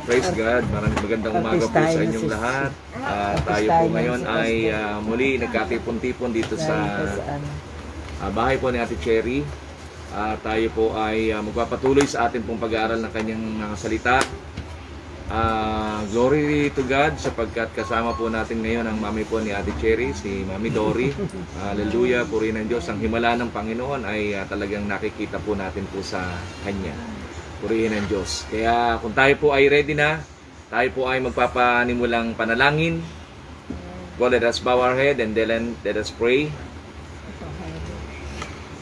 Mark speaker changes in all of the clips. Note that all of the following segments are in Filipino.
Speaker 1: Praise God. Maraming magandang umaga po sa inyong lahat. Tayo po ngayon ay muli nagkatipon-tipon dito sa bahay po ni Ate Cherry. Tayo po ay magpapatuloy sa atin pong pag-aaral ng kanyang mga salita. Glory to God sapagkat kasama po natin ngayon ang mami po ni Ate Cherry, si Mami Dory. Hallelujah, purihin ng Diyos. Ang himala ng Panginoon ay talagang nakikita po natin po sa Kanya. Purihin ng Diyos. Kaya kung tayo po ay ready na, tayo po ay magpapanimulang panalangin. Well, let us bow our head and then let us pray.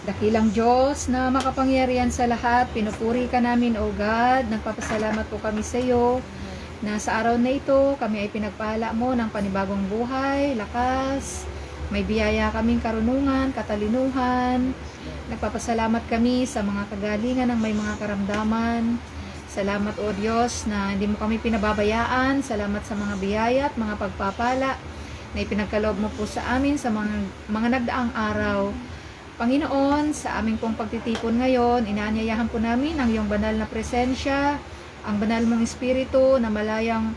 Speaker 2: Dakilang Diyos na makapangyarihan sa lahat, pinupuri ka namin, O God. Nagpapasalamat po kami sa iyo na sa araw na ito, kami ay pinagpala mo ng panibagong buhay, lakas, may biyaya kaming karunungan, katalinuhan. Nagpapasalamat kami sa mga kagalingan ng may mga karamdaman. Salamat, O Diyos, na hindi mo kami pinababayaan. Salamat sa mga biyaya at mga pagpapala na ipinagkaloob mo po sa amin sa mga nagdaang araw. Panginoon, sa aming pong pagtitipon ngayon, inaanyayahan po namin ang iyong banal na presensya, ang banal mong espiritu na malayang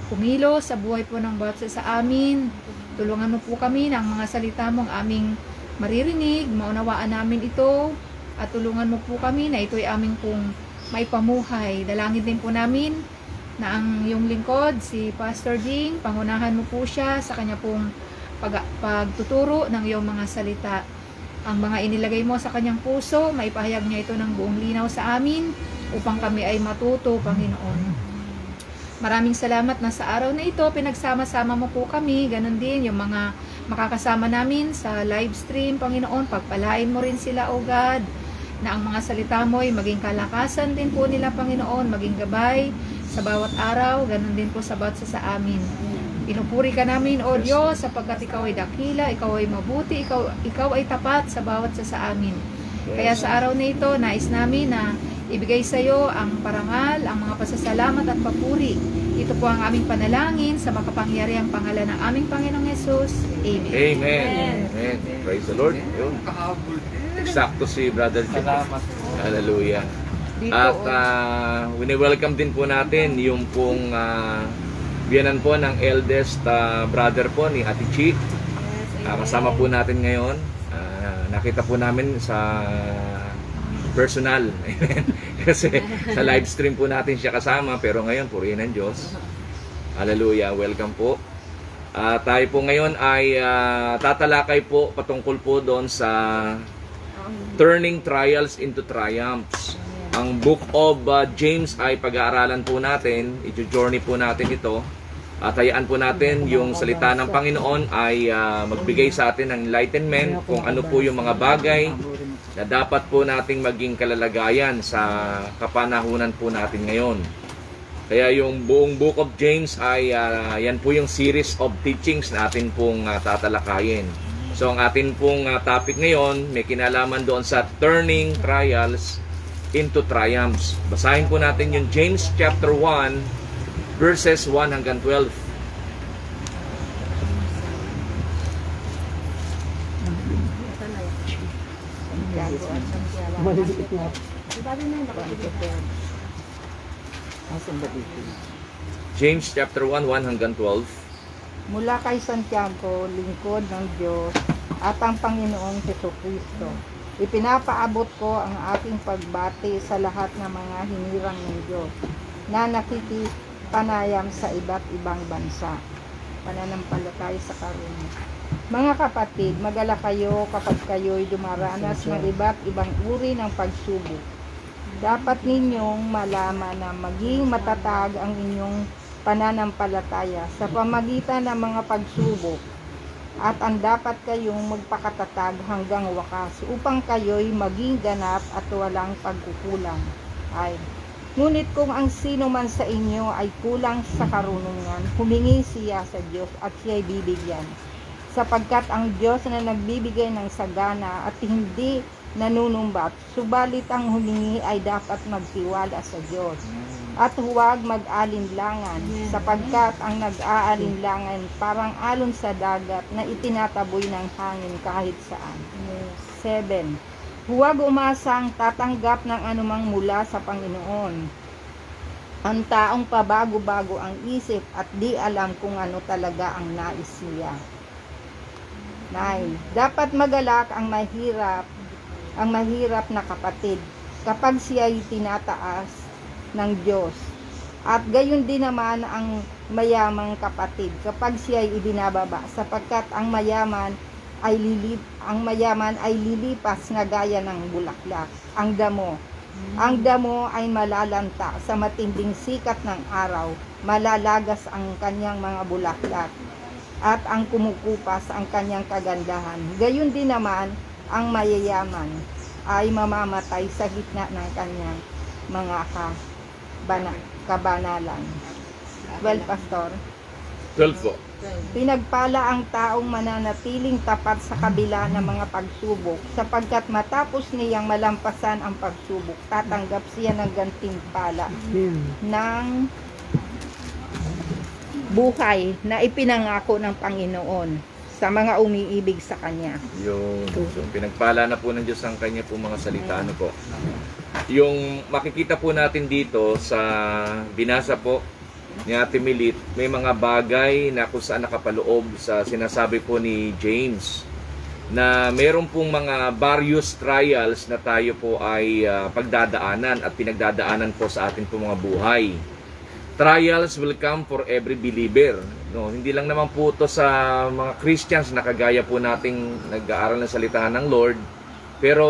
Speaker 2: kumilo sa buhay po ng bawat isa sa amin. Tulungan mo po kami ng mga salita mong aming maririnig, maunawaan namin ito, at tulungan mo po kami na ito'y aming pong maipamuhay. Dalangin din po namin na ang iyong lingkod, si Pastor Ding, pangunahan mo po siya sa kanya pong pagtuturo ng iyong mga salita. Ang mga inilagay mo sa kanyang puso, maipahayag niya ito ng buong linaw sa amin upang kami ay matuto, Panginoon. Maraming salamat na sa araw na ito, pinagsama-sama mo po kami, ganun din yung mga makakasama namin sa live stream, Panginoon, pagpalain mo rin sila, O God, na ang mga salita mo ay maging kalakasan din po nila, Panginoon, maging gabay sa bawat araw, ganun din po sa bawat sa amin. Pinupuri ka namin, O Diyos, sapagkat ikaw ay dakila, ikaw ay mabuti, ikaw ay tapat sa bawat sa amin. Kaya sa araw na ito, nais namin na ibigay sa iyo ang parangal, ang mga pasasalamat at papuri. Ito po ang aming panalangin sa makapangyarihang pangalan ng aming Panginoong Yesus. Amen.
Speaker 1: Amen. Amen. Praise the Lord. Yun. Eksakto si Brother Jim. Hallelujah. At wini-welcome din po natin yung pong biyanan po ng eldest brother po ni Ate Chi. Kasama po natin ngayon. Nakita po namin sa personal. Kasi sa live stream po natin siya kasama, pero ngayon purihin ng Diyos. Hallelujah. Welcome po. Tayo po ngayon ay tatalakay po patungkol po doon sa turning trials into triumphs. Ang book of James ay pag-aaralan po natin, i-journey po natin ito. At hayaan po natin yung salita ng Panginoon ay magbigay sa atin ng enlightenment kung ano po yung mga bagay na dapat po nating maging kalalagayan sa kapanahunan po natin ngayon. Kaya yung buong book of James ay yan po yung series of teachings na atin pong tatalakayin. So ang atin pong topic ngayon may kinalaman doon sa turning trials into triumphs. Basahin po natin yung James chapter 1 verses 1 hanggang 12. James chapter 1, 1 hanggang 12.
Speaker 3: Mula kay Santiago, lingkod ng Diyos at ang Panginoong Jesucristo, ipinapaabot ko ang aking pagbati sa lahat ng mga hinirang ng Diyos na nakikipanayam sa iba't ibang bansa. Pananampalataya sa karunungan. Mga kapatid, magala kayo kapag kayo'y dumaranas ng iba't ibang uri ng pagsubok. Dapat ninyong malaman na maging matatag ang inyong pananampalataya sa pamagitan ng mga pagsubok, at ang dapat kayong magpakatatag hanggang wakas upang kayo'y maging ganap at walang pagkukulang. Ngunit kung ang sino man sa inyo ay kulang sa karunungan, humingi siya sa Diyos at siya'y bibigyan. Sapagkat ang Diyos na nagbibigay ng sagana at hindi nanunumbat, subalit ang humingi ay dapat magtiwala sa Diyos. At huwag mag-alinlangan, sapagkat ang nag-aalinlangan parang alon sa dagat na itinataboy ng hangin kahit saan. 7. Huwag umasang tatanggap ng anumang mula sa Panginoon. Ang taong pabago-bago ang isip at di alam kung ano talaga ang nais niya. 9. Dapat magalak ang mahirap na kapatid kapag siya ay tinataas ng Diyos. At gayon din naman ang mayamang kapatid kapag siya ay ibinababa, sapagkat ang mayaman ay lilipas na gaya ng bulaklak. Ang damo ay malalanta sa matinding sikat ng araw, malalagas ang kanyang mga bulaklak, at ang kumukupas ang kanyang kagandahan. Gayon din naman ang mayayaman ay mamamatay sa gitna ng kanyang mga kabanalan. Well, Pastor,
Speaker 1: 12 po.
Speaker 3: pinagpala ang taong mananatiling tapat sa kabila ng mga pagsubok, sapagkat matapos niyang malampasan ang pagsubok, tatanggap siya ng gantimpala ng buhay na ipinangako ng Panginoon sa mga umiibig sa Kanya.
Speaker 1: Yung pinagpala na po ng Diyos ang kanya po mga salita. Ano po? Yung makikita po natin dito sa binasa po ni Ate Milit, may mga bagay na kung saan nakapaloob sa sinasabi po ni James na meron pong mga various trials na tayo po ay pagdadaanan at pinagdadaanan po sa atin po mga buhay. Trials will come for every believer. No, hindi lang naman po ito sa mga Christians na kagaya po nating nag-aaral ng salita ng Lord. Pero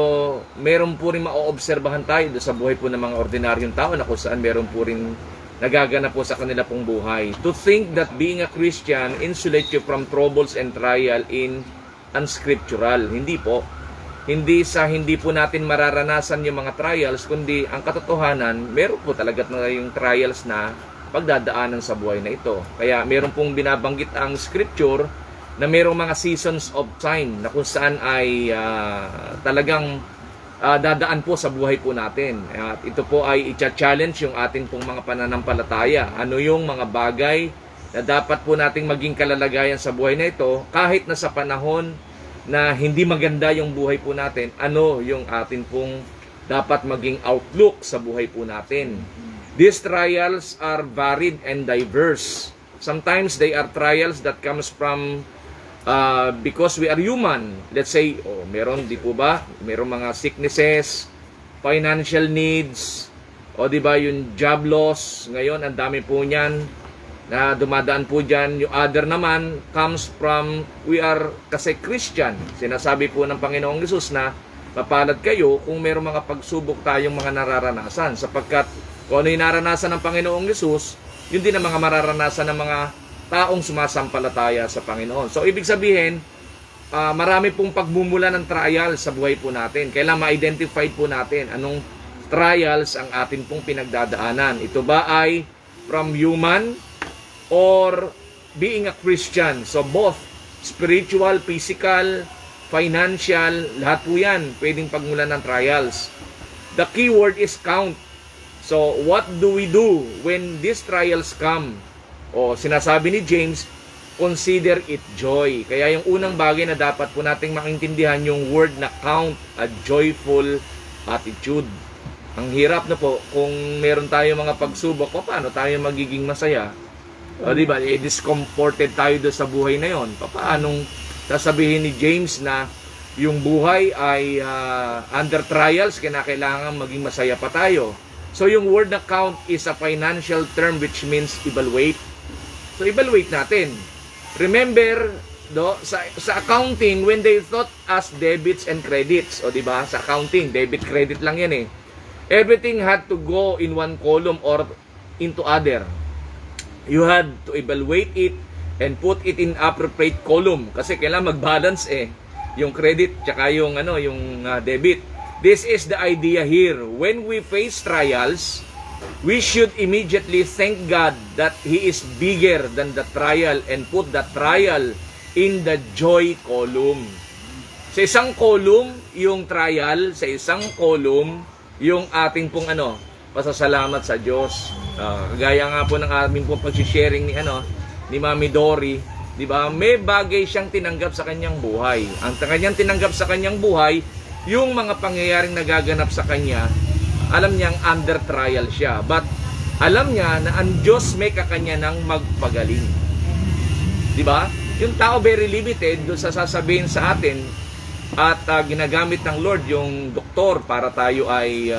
Speaker 1: meron po rin maoobserbahan tayo sa buhay po ng mga ordinaryong tao na kung saan meron po rin nagaganap po sa kanila pong buhay. To think that being a Christian insulate you from troubles and trial in unscriptural. Hindi po. Hindi po natin mararanasan yung mga trials, kundi ang katotohanan, meron po talaga na yung trials na pagdadaanan sa buhay na ito. Kaya meron pong binabanggit ang scripture na merong mga seasons of time na kung saan ay talagang dadaan po sa buhay po natin. At ito po ay i-challenge yung atin pong mga pananampalataya. Ano yung mga bagay na dapat po nating maging kalalagayan sa buhay na ito kahit na sa panahon na hindi maganda yung buhay po natin, ano yung atin pong dapat maging outlook sa buhay po natin. These trials are varied and diverse. Sometimes they are trials that comes from because we are human. Let's say, meron, di po ba? Meron mga sicknesses, financial needs, o di ba yung job loss. Ngayon, ang dami po niyan na dumadaan po dyan. Yung other naman comes from, we are kasi Christian. Sinasabi po ng Panginoong Hesus na mapalad kayo kung mayroong mga pagsubok tayong mga nararanasan. Sapagkat kung ano yung naranasan ng Panginoong Hesus, yun din ang mga mararanasan ng mga taong sumasampalataya sa Panginoon. So, ibig sabihin, marami pong pagmumula ng trials sa buhay po natin. Kailangan ma-identify po natin anong trials ang atin pong pinagdadaanan. Ito ba ay from human or being a Christian? So, both spiritual, physical, financial, lahat po yan pwedeng pagmulan ng trials. The key word is count. So, what do we do when these trials come? O, sinasabi ni James, consider it joy. Kaya yung unang bagay na dapat po nating maintindihan yung word na count, a joyful attitude. Ang hirap na po kung meron tayo mga pagsubok, paano tayo magiging masaya? O, diba? Discomforted tayo doon sa buhay na yon. Paanong sasabihin ni James na yung buhay ay under trials, kailangan maging masaya pa tayo. So, yung word na count is a financial term which means evaluate. So, evaluate natin. Remember, sa accounting, when they taught us debits and credits, o diba, sa accounting, debit, credit lang yan eh. Everything had to go in one column or into other. You had to evaluate it and put it in appropriate column. Kasi kailangan mag-balance eh. Yung credit, tsaka yung debit. This is the idea here. When we face trials, we should immediately thank God that He is bigger than the trial and put the trial in the joy column. Sa isang column, yung trial. Sa isang column, yung ating pong pasasalamat sa Diyos. Gaya nga po ng aming pong pag-sharing ni Mami Dory. Di ba? May bagay siyang tinanggap sa kanyang buhay. Ang kanyang tinanggap sa kanyang buhay, yung mga pangyayaring nagaganap sa kanya, alam niyang under trial siya. But alam niya na ang Diyos may kakanya ng magpagaling. Di ba? Yung tao very limited doon sa sasabihin sa atin at ginagamit ng Lord yung doktor para tayo ay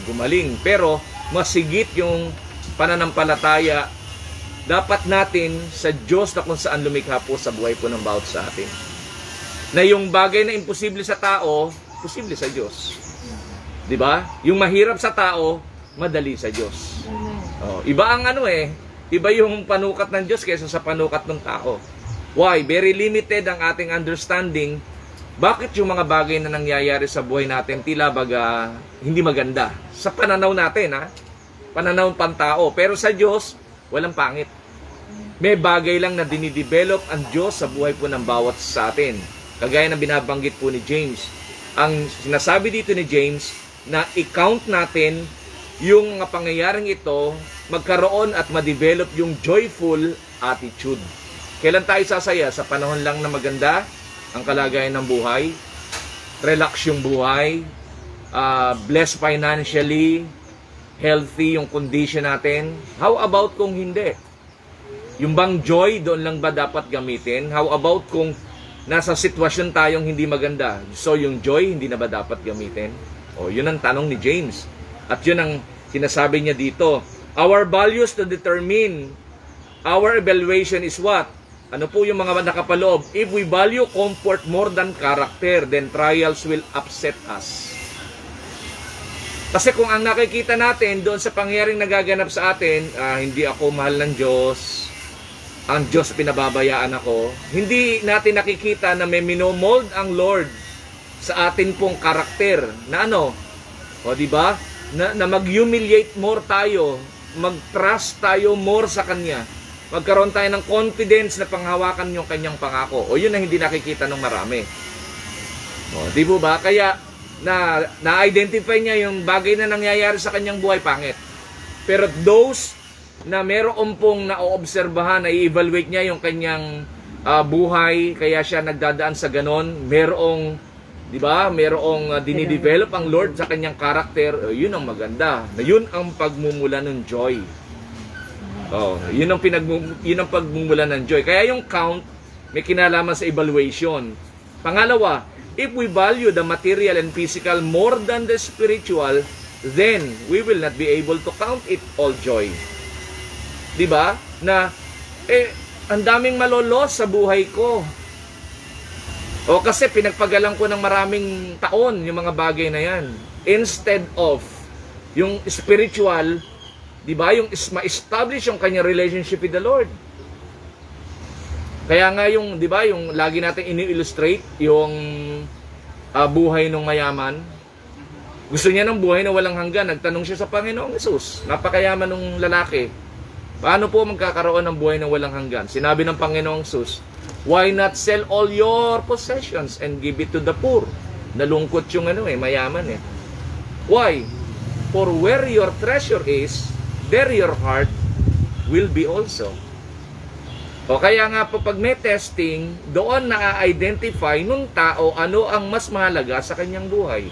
Speaker 1: gumaling. Pero masigit yung pananampalataya dapat natin sa Diyos na kung saan lumikha po sa buhay po ng bawat sa atin. Na yung bagay na imposible sa tao, posible sa Diyos. Di ba? Yung mahirap sa tao, madali sa Diyos. Oh, iba ang iba yung panukat ng Diyos kaysa sa panukat ng tao. Why? Very limited ang ating understanding. Bakit yung mga bagay na nangyayari sa buhay natin tila baga hindi maganda? Sa pananaw natin, pananaw pantao. Pero sa Diyos, walang pangit. May bagay lang na dinidevelop ang Diyos sa buhay po ng bawat sa atin. Kagaya ng binabanggit po ni James. Ang sinasabi dito ni James, na i-count natin yung mga pangyayaring ito, magkaroon at ma-develop yung joyful attitude. Kailan tayo sasaya? Sa panahon lang na maganda ang kalagayan ng buhay, relax yung buhay, blessed financially, healthy yung condition natin. How about kung hindi? Yung bang joy, doon lang ba dapat gamitin? How about kung nasa sitwasyon tayong hindi maganda? So yung joy, hindi na ba dapat gamitin? O, yun ang tanong ni James. At yun ang sinasabi niya dito. Our values to determine our evaluation is what? Ano po yung mga nakapaloob? If we value comfort more than character, then trials will upset us. Kasi kung ang nakikita natin doon sa pangyayaring nagaganap sa atin, hindi ako mahal ng Diyos, ang Diyos pinababayaan ako, hindi natin nakikita na may minomold ang Lord sa atin pong karakter na o di ba? Na mag-humiliate more tayo, mag-trust tayo more sa Kanya. Magkaroon tayo ng confidence na panghawakan yung Kanyang pangako. O yun ang hindi nakikita ng marami. O, di ba ba? Kaya na-identify niya yung bagay na nangyayari sa kanyang buhay, pangit. Pero those na meron pong na-oobserbahan, na-evaluate niya yung kanyang buhay, kaya siya nagdadaan sa ganon, merong, di ba, merong dinidevelop ang Lord sa kanyang karakter, yun ang maganda. Na yun ang pagmumula ng joy. Oh, yun ang pagmumula ng joy. Kaya yung count may kinalaman sa evaluation. Pangalawa, if we value the material and physical more than the spiritual, then we will not be able to count it all joy. 'Di ba? Na ang daming malolos sa buhay ko. O kasi pinagpagalan ko ng maraming taon yung mga bagay na yan. Instead of yung spiritual, 'di ba, yung ma-establish yung kanyang relationship with the Lord. Kaya nga yung, 'di ba, yung lagi nating ini-illustrate yung buhay ng mayaman. Gusto niya ng buhay na walang hanggan. Nagtanong siya sa Panginoong Hesus. Napakayaman ng lalaki. Paano po magkakaroon ng buhay na walang hanggan? Sinabi ng Panginoong Hesus, why not sell all your possessions and give it to the poor? Nalungkot yung mayaman eh. Why? For where your treasure is, there your heart will be also. O kaya nga po pag may testing, doon na-identify nung tao ano ang mas mahalaga sa kanyang buhay.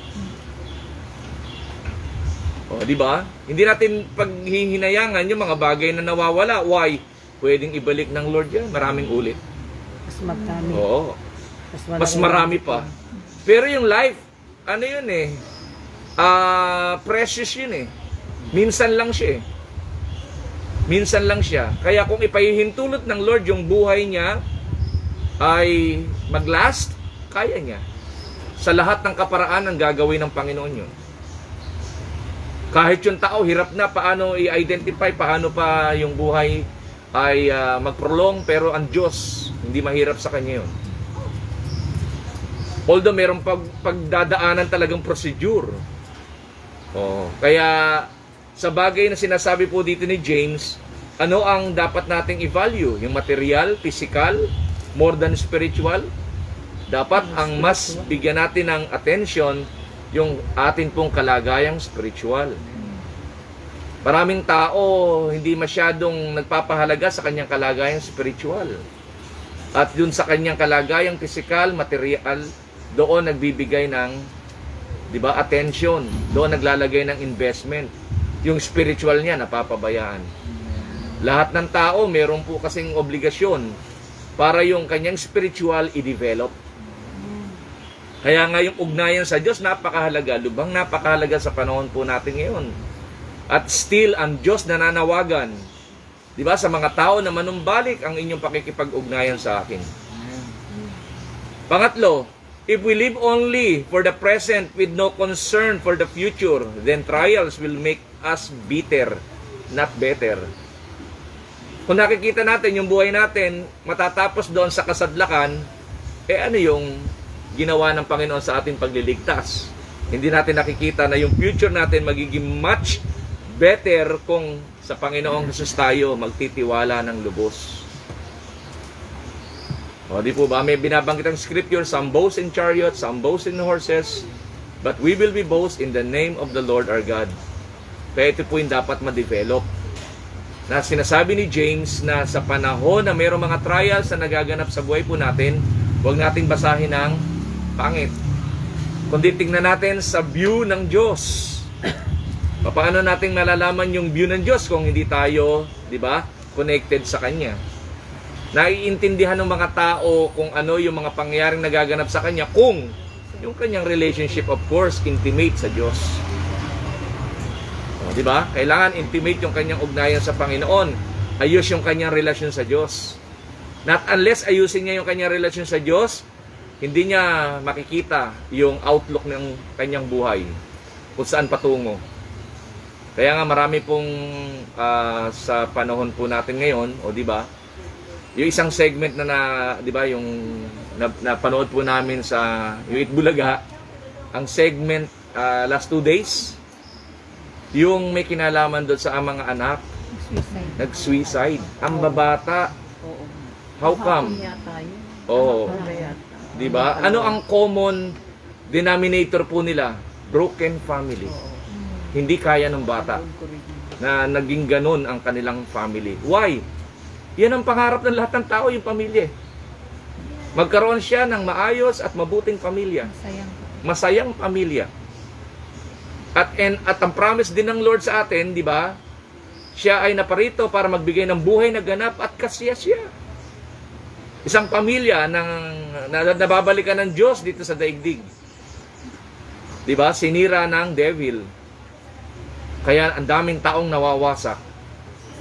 Speaker 1: O, di ba? Hindi natin paghihinayangan yung mga bagay na nawawala. Why? Pwedeng ibalik ng Lord yan. Maraming ulit.
Speaker 3: Mas magdami.
Speaker 1: Oo. Mas marami pa. Pero yung life, ano yun precious yun Minsan lang siya Minsan lang siya. Kaya kung ipahihintulot ng Lord yung buhay niya ay maglast, kaya niya. Sa lahat ng kaparaan ang gagawin ng Panginoon yun. Kahit yung tao hirap na paano i-identify, paano pa yung buhay ay magprolong, pero ang Diyos hindi mahirap sa kanya yun. Although mayroong pagdadaanan talagang procedure. Kaya sa bagay na sinasabi po dito ni James, ano ang dapat nating i-value? Yung material, physical, more than spiritual? Dapat ang mas bigyan natin ng attention yung atin pong kalagayang spiritual. Maraming tao hindi masyadong nagpapahalaga sa kanyang kalagayang spiritual. At dun sa kanyang kalagayang physical, material, doon nagbibigay ng Di ba? Attention. Doon naglalagay ng investment. Yung spiritual niya, napapabayaan. Lahat ng tao, meron po kasing obligasyon para yung kanyang spiritual i-develop. Kaya nga yung ugnayan sa Diyos, napakahalaga. Lubhang napakahalaga sa panahon po natin ngayon. At still, ang Diyos nananawagan, di ba, sa mga tao na manumbalik ang inyong pakikipag-ugnayan sa akin. Pangatlo, if we live only for the present with no concern for the future, then trials will make us bitter, not better. Kung nakikita natin yung buhay natin, matatapos doon sa kasadlakan, ano yung ginawa ng Panginoon sa ating pagliligtas? Hindi natin nakikita na yung future natin magiging much better kung sa Panginoong Jesus tayo magtitiwala ng lubos. O di po ba, may binabanggit ang scripture, some boast in chariots, some boast in horses, but we will be boast in the name of the Lord our God. Kaya ito po yung dapat ma-develop. Na sinasabi ni James na sa panahon na mayroong mga trials na nagaganap sa buhay po natin, huwag nating basahin ng pangit. Kundi tingnan natin sa view ng Diyos. Paano nating malalaman yung view ng Diyos kung hindi tayo, di ba, connected sa Kanya? Naiintindihan ng mga tao kung ano yung mga pangyayaring nagaganap sa Kanya kung yung kanyang relationship, of course, intimate sa Diyos. O, di ba? Kailangan intimate yung kanyang ugnayan sa Panginoon. Ayos yung kanyang relasyon sa Diyos. Not unless ayusin niya yung kanyang relasyon sa Diyos, hindi niya makikita yung outlook ng kanyang buhay, kung saan patungo. Kaya nga marami pong sa panahon po natin ngayon, o di ba? Yung isang segment na, di ba, yung napanood po namin sa yung Itbulaga, ang segment last 2 days, yung may kinalaman doon sa mga anak, nag-suicide. Ang babata. How come? Oo. Di ba? Ano ang common denominator po nila? Broken family. Hindi kaya ng bata na naging ganun ang kanilang family. Why? Yan ang pangarap ng lahat ng tao, yung pamilya. Magkaroon siya ng maayos at mabuting pamilya. Masayang pamilya. At ang promise din ng Lord sa atin, di ba? Siya ay naparito para magbigay ng buhay na ganap at kasiyasiya. Isang pamilya na nababalikan ng Diyos dito sa daigdig. Di ba? Sinira ng devil. Kaya ang daming taong nawawasak.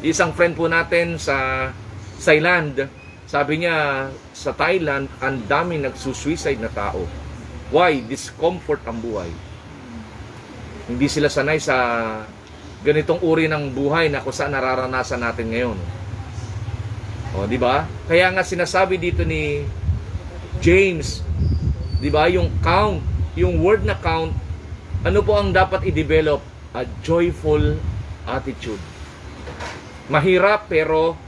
Speaker 1: Isang friend po natin sa Thailand, sabi niya, sa Thailand, ang daming nagsusuicide na tao. Why? Discomfort ang buhay. Hindi sila sanay sa ganitong uri ng buhay na kung saan nararanasan natin ngayon. O, di ba? Kaya nga sinasabi dito ni James, di ba, yung count, yung word na count, ano po ang dapat i-develop? A joyful attitude. Mahirap pero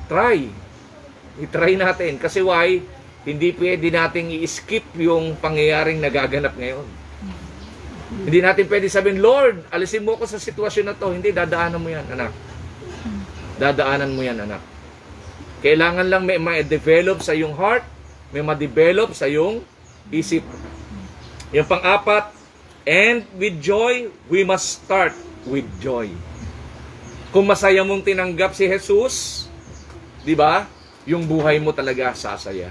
Speaker 1: try. I-try natin. Kasi why? Hindi pwede nating i-skip yung pangyayaring nagaganap ngayon. Hindi natin pwede sabihin, Lord, alisin mo ko sa sitwasyon na to. Hindi, dadaanan mo yan, anak. Dadaanan mo yan, anak. Kailangan lang may ma-develop sa iyong heart, may ma-develop sa iyong isip. Yung pang-apat, and with joy, we must start with joy. Kung masaya mong tinanggap si Jesus, di ba? Yung buhay mo talaga sasaya.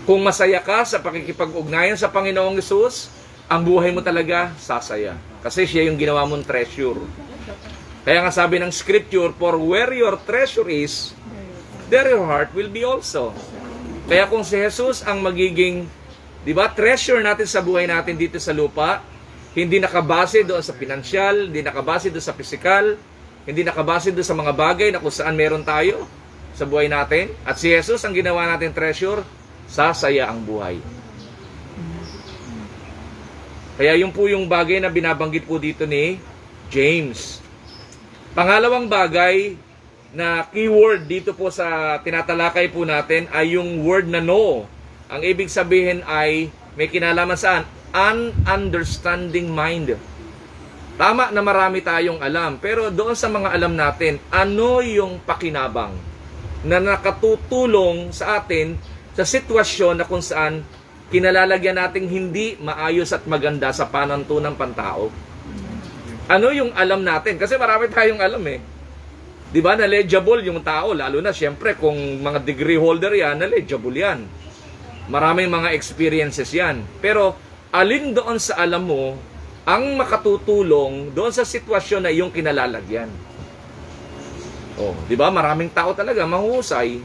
Speaker 1: Kung masaya ka sa pakikipag-ugnayan sa Panginoong Jesus, ang buhay mo talaga sasaya. Kasi siya yung ginawa mong treasure. Kaya nga sabi ng scripture, for where your treasure is, there your heart will be also. Kaya kung si Jesus ang magiging, di ba, treasure natin sa buhay natin dito sa lupa, hindi nakabase doon sa pinansyal, hindi nakabase doon sa physical, hindi nakabase doon sa mga bagay na kung saan meron tayo sa buhay natin. At si Jesus ang ginawa natin treasure, sasaya ang buhay. Kaya yun po yung bagay na binabanggit po dito ni James. Pangalawang bagay na keyword dito po sa tinatalakay po natin ay yung word na no. Ang ibig sabihin ay may kinalaman saan? An understanding mind. Tama na marami tayong alam, pero doon sa mga alam natin, ano yung pakinabang na nakatutulong sa atin sa sitwasyon na kung saan kinalalagyan nating hindi maayos at maganda sa panantunang pantao? Ano yung alam natin? Kasi marami tayong alam eh. Di ba? Knowledgeable yung tao. Lalo na siyempre kung mga degree holder yan, knowledgeable yan. Maraming mga experiences yan. Pero alin doon sa alam mo ang makatutulong doon sa sitwasyon na iyong kinalalagyan? Oh, di ba? Maraming tao talaga mahusay.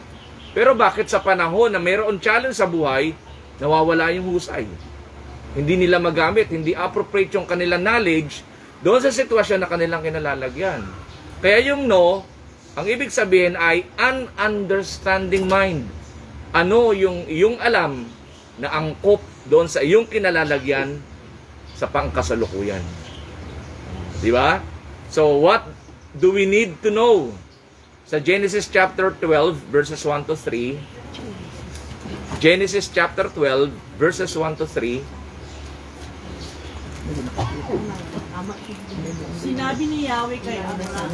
Speaker 1: Pero bakit sa panahon na mayroon challenge sa buhay, nawawala yung husay? Hindi nila magamit, hindi appropriate yung kanilang knowledge doon sa sitwasyon na kanilang kinalalagyan. Kaya yung no, ang ibig sabihin ay an understanding mind. Ano yung iyong alam na angkop doon sa iyong kinalalagyan sa pangkasalukuyan. Di ba? So what do we need to know? Sa Genesis chapter 12 verses 1 to 3, Genesis chapter 12 verses 1 to 3,
Speaker 4: Sinabi ni Yahweh kay Abraham,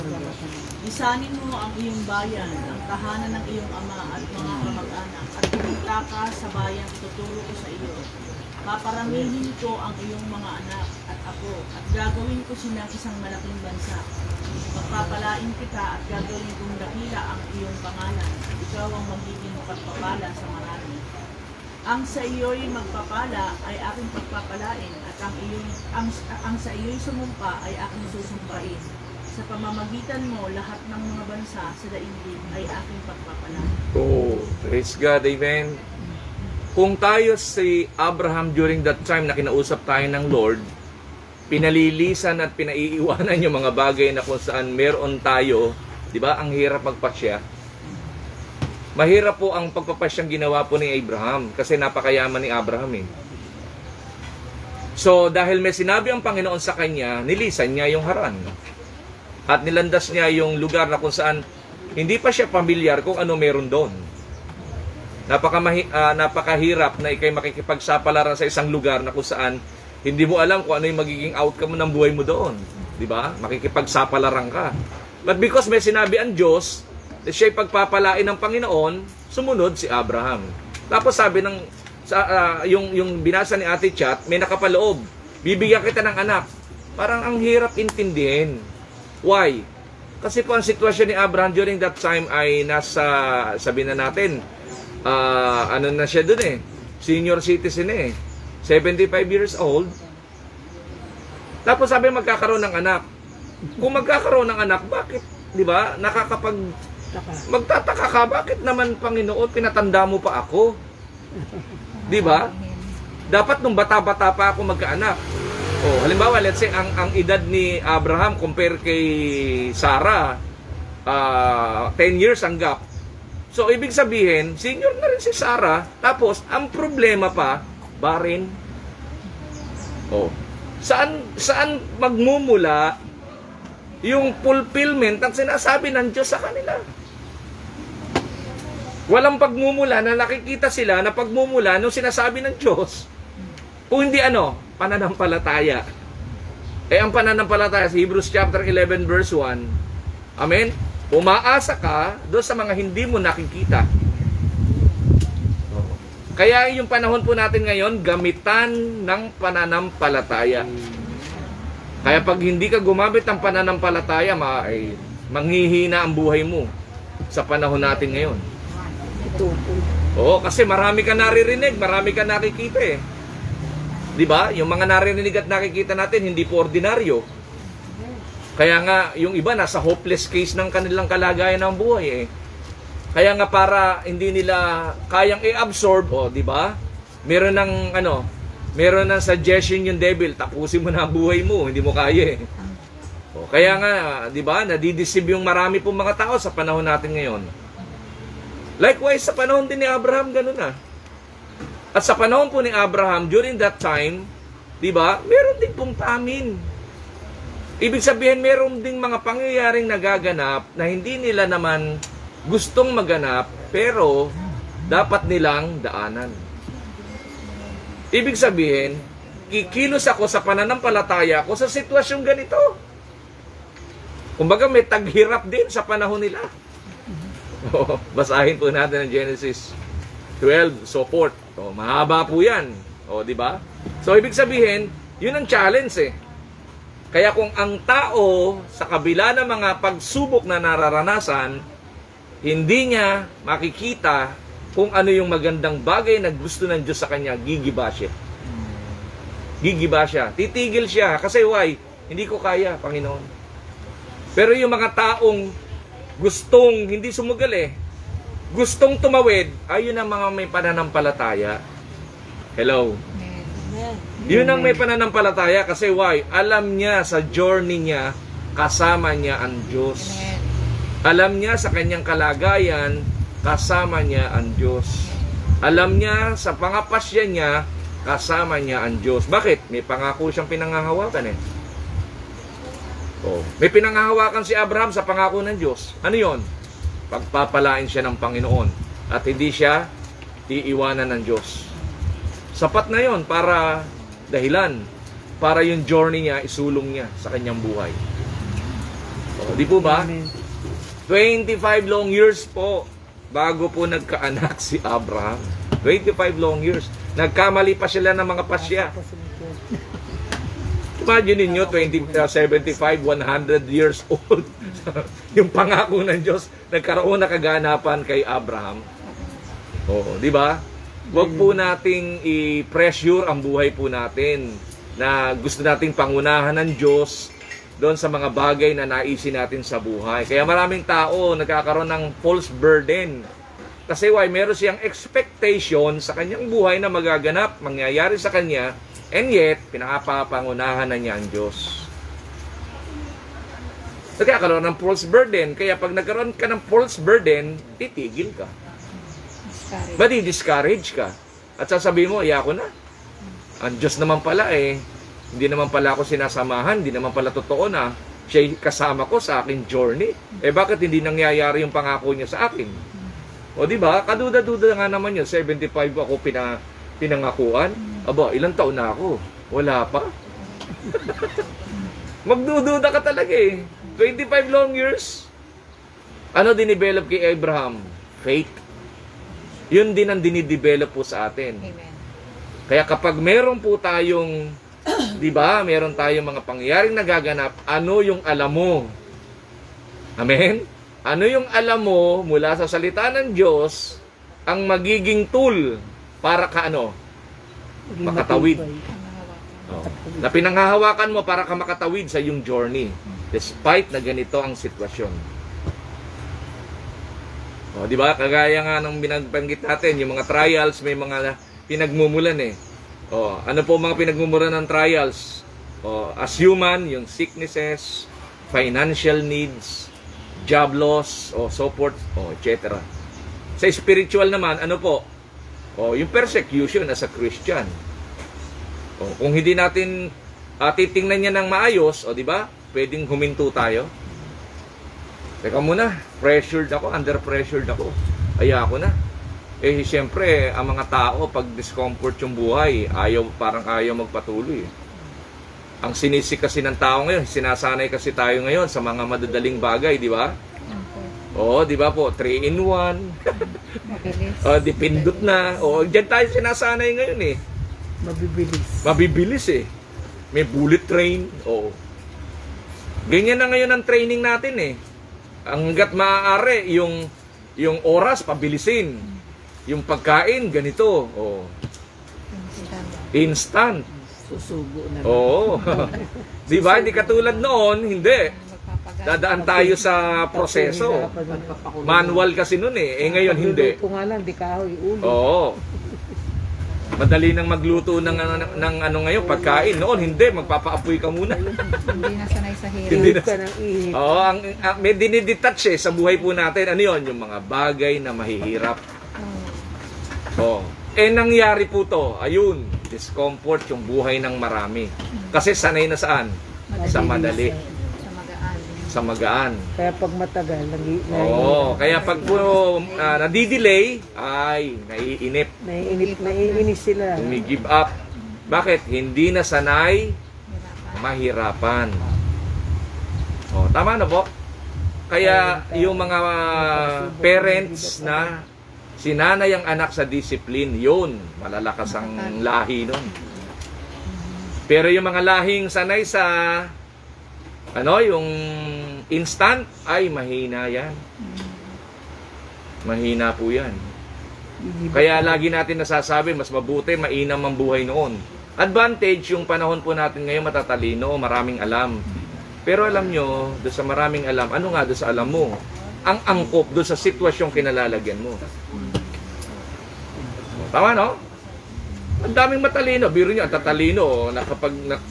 Speaker 4: isanin mo ang iyong bayan, ang tahanan ng iyong ama at mga kamag-anak, at pumunta ka sa bayan ituturo ko sa iyo. Paparamihin ko ang iyong mga anak at apo, at gagawin ko sila isang malaking bansa. Pagpapalain kita at gagawin kong dakila ang iyong pangalan, at ikaw ang magiging pagpapala sa marami. Ang sa iyo'y magpapala ay aking pagpapalain, at ang sa iyo'y sumumpa ay aking susumpain. Sa pamamagitan mo, lahat ng mga bansa sa daigdig ay aking pagpapalain.
Speaker 1: oh, praise God, amen. Kung tayo si Abraham during that time na kinausap tayo ng Lord, pinalilisan at pinaiiwanan yung mga bagay na kung saan meron tayo, di ba? Ang hirap magpasya. Mahirap po ang pagpapasyang ginawa po ni Abraham kasi napakayaman ni Abraham eh. So, dahil may sinabi ang Panginoon sa kanya, nilisan niya yung Haran. At nilandas niya yung lugar na kung saan hindi pa siya pamilyar kung ano meron doon. Napakahirap na ikay makikipagsapalaran sa isang lugar na kung saan hindi mo alam kung ano yung magiging outcome ng buhay mo doon. Di ba? Makikipagsapalaran ka. But because may sinabi ang Diyos, na siya'y pagpapalain ng Panginoon, sumunod si Abraham. Tapos sabi ng yung binasa ni Ate Chat, may nakapaloob, bibigyan kita ng anak. Parang ang hirap intindihin. Why? Kasi po ang sitwasyon ni Abraham during that time ay nasa, sabi na natin, ano na siya dun eh, senior citizen eh, 75 years old. Tapos sabi magkakaroon ng anak. Kung magkakaroon ng anak, bakit, di ba, magtataka ka, bakit naman Panginoon, pinatanda mo pa ako? Di ba? Dapat nung bata-bata pa ako magkaanak. Oh, halimbawa, let's say, ang edad ni Abraham compare kay Sarah, 10 years ang gap. So, ibig sabihin, senior na rin si Sarah. Tapos, ang problema pa, barren. Oh. Saan magmumula yung fulfillment ng sinasabi ng Diyos sa kanila? Walang pagmumula na nakikita sila na pagmumula nung sinasabi ng Diyos. Kung hindi pananampalataya. Ang pananampalataya sa Hebrews chapter 11 verse 1. Amen? Umaasa ka doon sa mga hindi mo nakikita. Kaya yung panahon po natin ngayon, gamitan ng pananampalataya. Kaya pag hindi ka gumamit ng pananampalataya, manghihina ang buhay mo sa panahon natin ngayon. Oo, kasi marami ka naririnig, marami ka nakikita eh. 'Di ba? Yung mga naririnig at nakikita natin hindi po ordinaryo. Kaya nga yung iba nasa hopeless case ng kanilang kalagayan ng buhay eh. Kaya nga para hindi nila kayang i-absorb, 'di ba? Meron ng suggestion yung devil, tapusin mo na ang buhay mo, hindi mo kaya eh. Kaya nga, 'di ba? Nadideceive yung marami pong mga tao sa panahon natin ngayon. Likewise, sa panahon din ni Abraham, ganun na. At sa panahon po ni Abraham, during that time, di ba, meron din pong famine. Ibig sabihin, meron ding mga pangyayaring nagaganap na hindi nila naman gustong maganap, pero dapat nilang daanan. Ibig sabihin, kikilos ako sa pananampalataya ko sa sitwasyong ganito. Kumbaga, may taghirap din sa panahon nila. Basahin po natin ang Genesis 12, support. Mahaba po yan. O, di ba? So, ibig sabihin, yun ang challenge eh. Kaya kung ang tao sa kabila ng mga pagsubok na nararanasan, hindi niya makikita kung ano yung magandang bagay na gusto ng Diyos sa kanya, gigiba siya. Gigiba siya. Titigil siya. Kasi why? Hindi ko kaya, Panginoon. Pero yung mga taong gustong, hindi sumugal eh, gustong tumawid, ayun ang mga may pananampalataya. Hello? Yun ang may pananampalataya kasi why? Alam niya sa journey niya, kasama niya ang Diyos. Alam niya sa kanyang kalagayan, kasama niya ang Diyos. Alam niya sa pangapasya niya, kasama niya ang Diyos. Bakit? May pangako siyang pinanghahawakan eh. Oh, may pinanghahawakan si Abraham sa pangako ng Diyos. Ano yon? Pagpapalain siya ng Panginoon at hindi siya iiwanan ng Diyos. Sapat na yon para dahilan, para yung journey niya, isulong niya sa kanyang buhay. O, di po ba? 25 long years po bago po nagkaanak si Abraham. 25 long years. Nagkamali pa sila ng mga pasya. Imagine ninyo, 75, 100 years old. Yung pangako ng Diyos, nagkaroon na kaganapan kay Abraham. Oo, di ba? Huwag po nating i-pressure ang buhay po natin na gusto nating pangunahan ng Diyos doon sa mga bagay na naisin natin sa buhay. Kaya maraming tao nagkakaroon ng false burden. Kasi why? Meron siyang expectation sa kanyang buhay na magaganap, mangyayari sa kanya, and yet, pinapapangunahan na niya ang Diyos. Nagkakaroon ng false burden. Kaya pag nagkaroon ka ng false burden, titigil ka. Madi-discourage ka. At sasabihin mo, iya ko na. Ang Diyos naman pala eh. Hindi naman pala ako sinasamahan. Hindi naman pala totoo na siya kasama ko sa aking journey. Eh bakit hindi nangyayari yung pangako niya sa akin? O di ba? Kaduda-duda nga naman yun. 75 ako pinangakuan. Aba, ilang taon na ako? Wala pa. Magdududa ka talaga eh. 25 long years. Ano dinidevelop kay Abraham? Faith. Yun din ang dinidevelop po sa atin.
Speaker 2: Amen.
Speaker 1: Kaya kapag meron po tayong, di ba, meron tayong mga pangyayaring nagaganap, ano yung alam mo? Amen? Ano yung alam mo mula sa salita ng Diyos ang magiging tool para ka ano? Makatawid. Oh. Na pinanghahawakan mo para ka makatawid sa iyong journey despite na ganito ang sitwasyon. O, di ba? Kagaya nga ng binagbanggit natin, yung mga trials, may mga pinagmumulan eh. O, ano po mga pinagmumulan ng trials? O, as human, yung sicknesses, financial needs, job loss, o so forth, o etc. Sa spiritual naman, ano po? O, yung persecution as a Christian. O, kung hindi natin titingnan niya ng maayos, o di ba? Pwedeng huminto tayo. Teka muna, pressured ako, under pressured ako. Ayoko na. Eh, siyempre, ang mga tao, pag discomfort yung buhay, parang ayaw magpatuloy. Ang sinisik kasi ng tao ngayon, sinasanay kasi tayo ngayon sa mga madadaling bagay, di ba? Oo, di ba po? 3-in-1. Dipindot na. Oo, dyan tayo sinasanay ngayon eh. Mabibilis eh. May bullet train. Oo. Ganyan na ngayon ang training natin eh. Hanggat maaari, yung oras, pabilisin. Yung pagkain, ganito. Oh. Instant.
Speaker 3: Susugo na.
Speaker 1: Oo. Di ba? Hindi katulad noon, hindi. Dadaan tayo sa proseso. Manual kasi noon eh. Eh ngayon, hindi.
Speaker 3: Luto nga lang, di kahoy ulo.
Speaker 1: Oo. Madali nang magluto ng ano ngayon, pagkain. Noon, hindi. Magpapaapoy ka muna.
Speaker 2: Hindi na sanay sa hirap.
Speaker 1: Hindi na.
Speaker 3: Ka ng ihip.
Speaker 1: Oo, may dinidetach sa buhay po natin. Ano yon? Yung mga bagay na mahihirap. Oh. Eh, nangyari po to. Ayun, discomfort yung buhay ng marami. Kasi sanay na saan? Sa madali.
Speaker 2: Sa magaan.
Speaker 1: Sa magaan.
Speaker 3: Kaya pag matagal,
Speaker 1: Oo, kaya pag po nadidelay, ay, naiinip.
Speaker 3: naiinis sila.
Speaker 1: Give up. Bakit? Hindi na sanay, mahirapan. Oh, tama na po. Kaya yung mga parents na Si nanay ang anak sa discipline, yun. Malalakas ang lahi nun. Pero yung mga lahing sanay sa yung instant, ay mahina yan. Mahina po yan. Kaya lagi natin nasasabi, mas mabuti, mainam ang buhay noon. Advantage, yung panahon po natin ngayon matatalino, maraming alam. Pero alam nyo, doon sa maraming alam, ano nga doon sa alam mo? Ang angkop doon sa sitwasyong kinalalagyan mo. Tama, no? Ang daming matalino. Biro nyo, ang tatalino.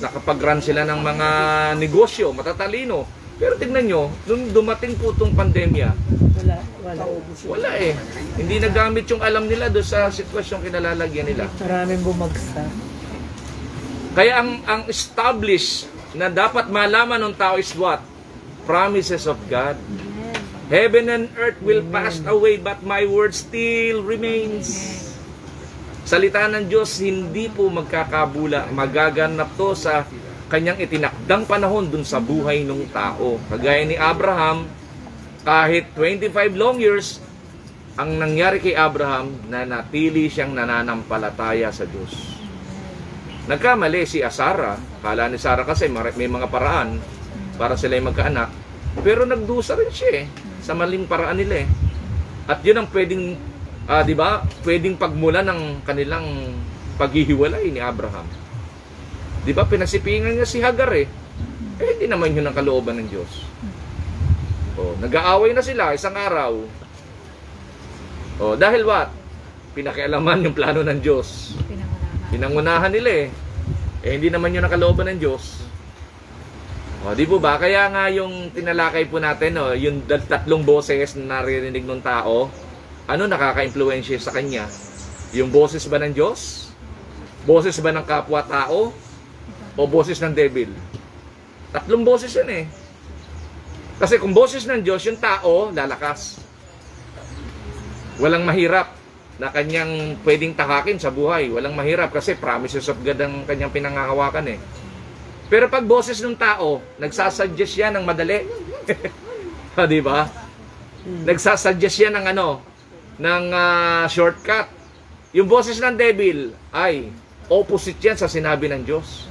Speaker 1: Nakapag-run sila ng mga negosyo, matatalino. Pero tignan nyo, nung dumating po itong pandemya, wala eh. Hindi nagamit yung alam nila doon sa sitwasyong kinalalagyan nila.
Speaker 5: Maraming bumagsak.
Speaker 1: Kaya ang established na dapat malaman ng tao is what? Promises of God. Heaven and earth will pass away, but my word still remains. Salita ng Diyos hindi po magkakabula. Magaganap to sa kanyang itinakdang panahon dun sa buhay ng tao. Kagaya ni Abraham, kahit 25 long years, ang nangyari kay Abraham na natili siyang nananampalataya sa Diyos. Nagkamali si Sarah. Kala ni Sarah kasi may mga paraan para sila magkaanak. Pero nagdusa rin siya sa maling paraan nila eh. At yun ang pwedeng, di ba, pwedeng pagmula ng kanilang paghihiwalay ni Abraham. Di ba, pinasipingan niya si Hagar eh. Hindi naman yun ang kalooban ng Diyos. Nag-aaway na sila isang araw. Dahil what? Pinakialaman yung plano ng Diyos. Pinangunahan nila eh. Hindi naman yun ang kalooban ng Diyos. Di po ba? Kaya nga yung tinalakay po natin, yung tatlong boses na naririnig ng tao, ano nakaka-impluensya sa kanya? Yung boses ba ng Diyos? Boses ba ng kapwa-tao? O boses ng devil? Tatlong boses yan eh. Kasi kung boses ng Diyos, yung tao, lalakas. Walang mahirap na kanyang pwedeng tahakin sa buhay. Walang mahirap kasi promises of God ang kanyang pinangahawakan eh. Pero pag boses ng tao, nagsasuggest yan ng madali. Di ba? Nagsasuggest yan ng ng shortcut. Yung boses ng devil ay opposite yan sa sinabi ng Diyos.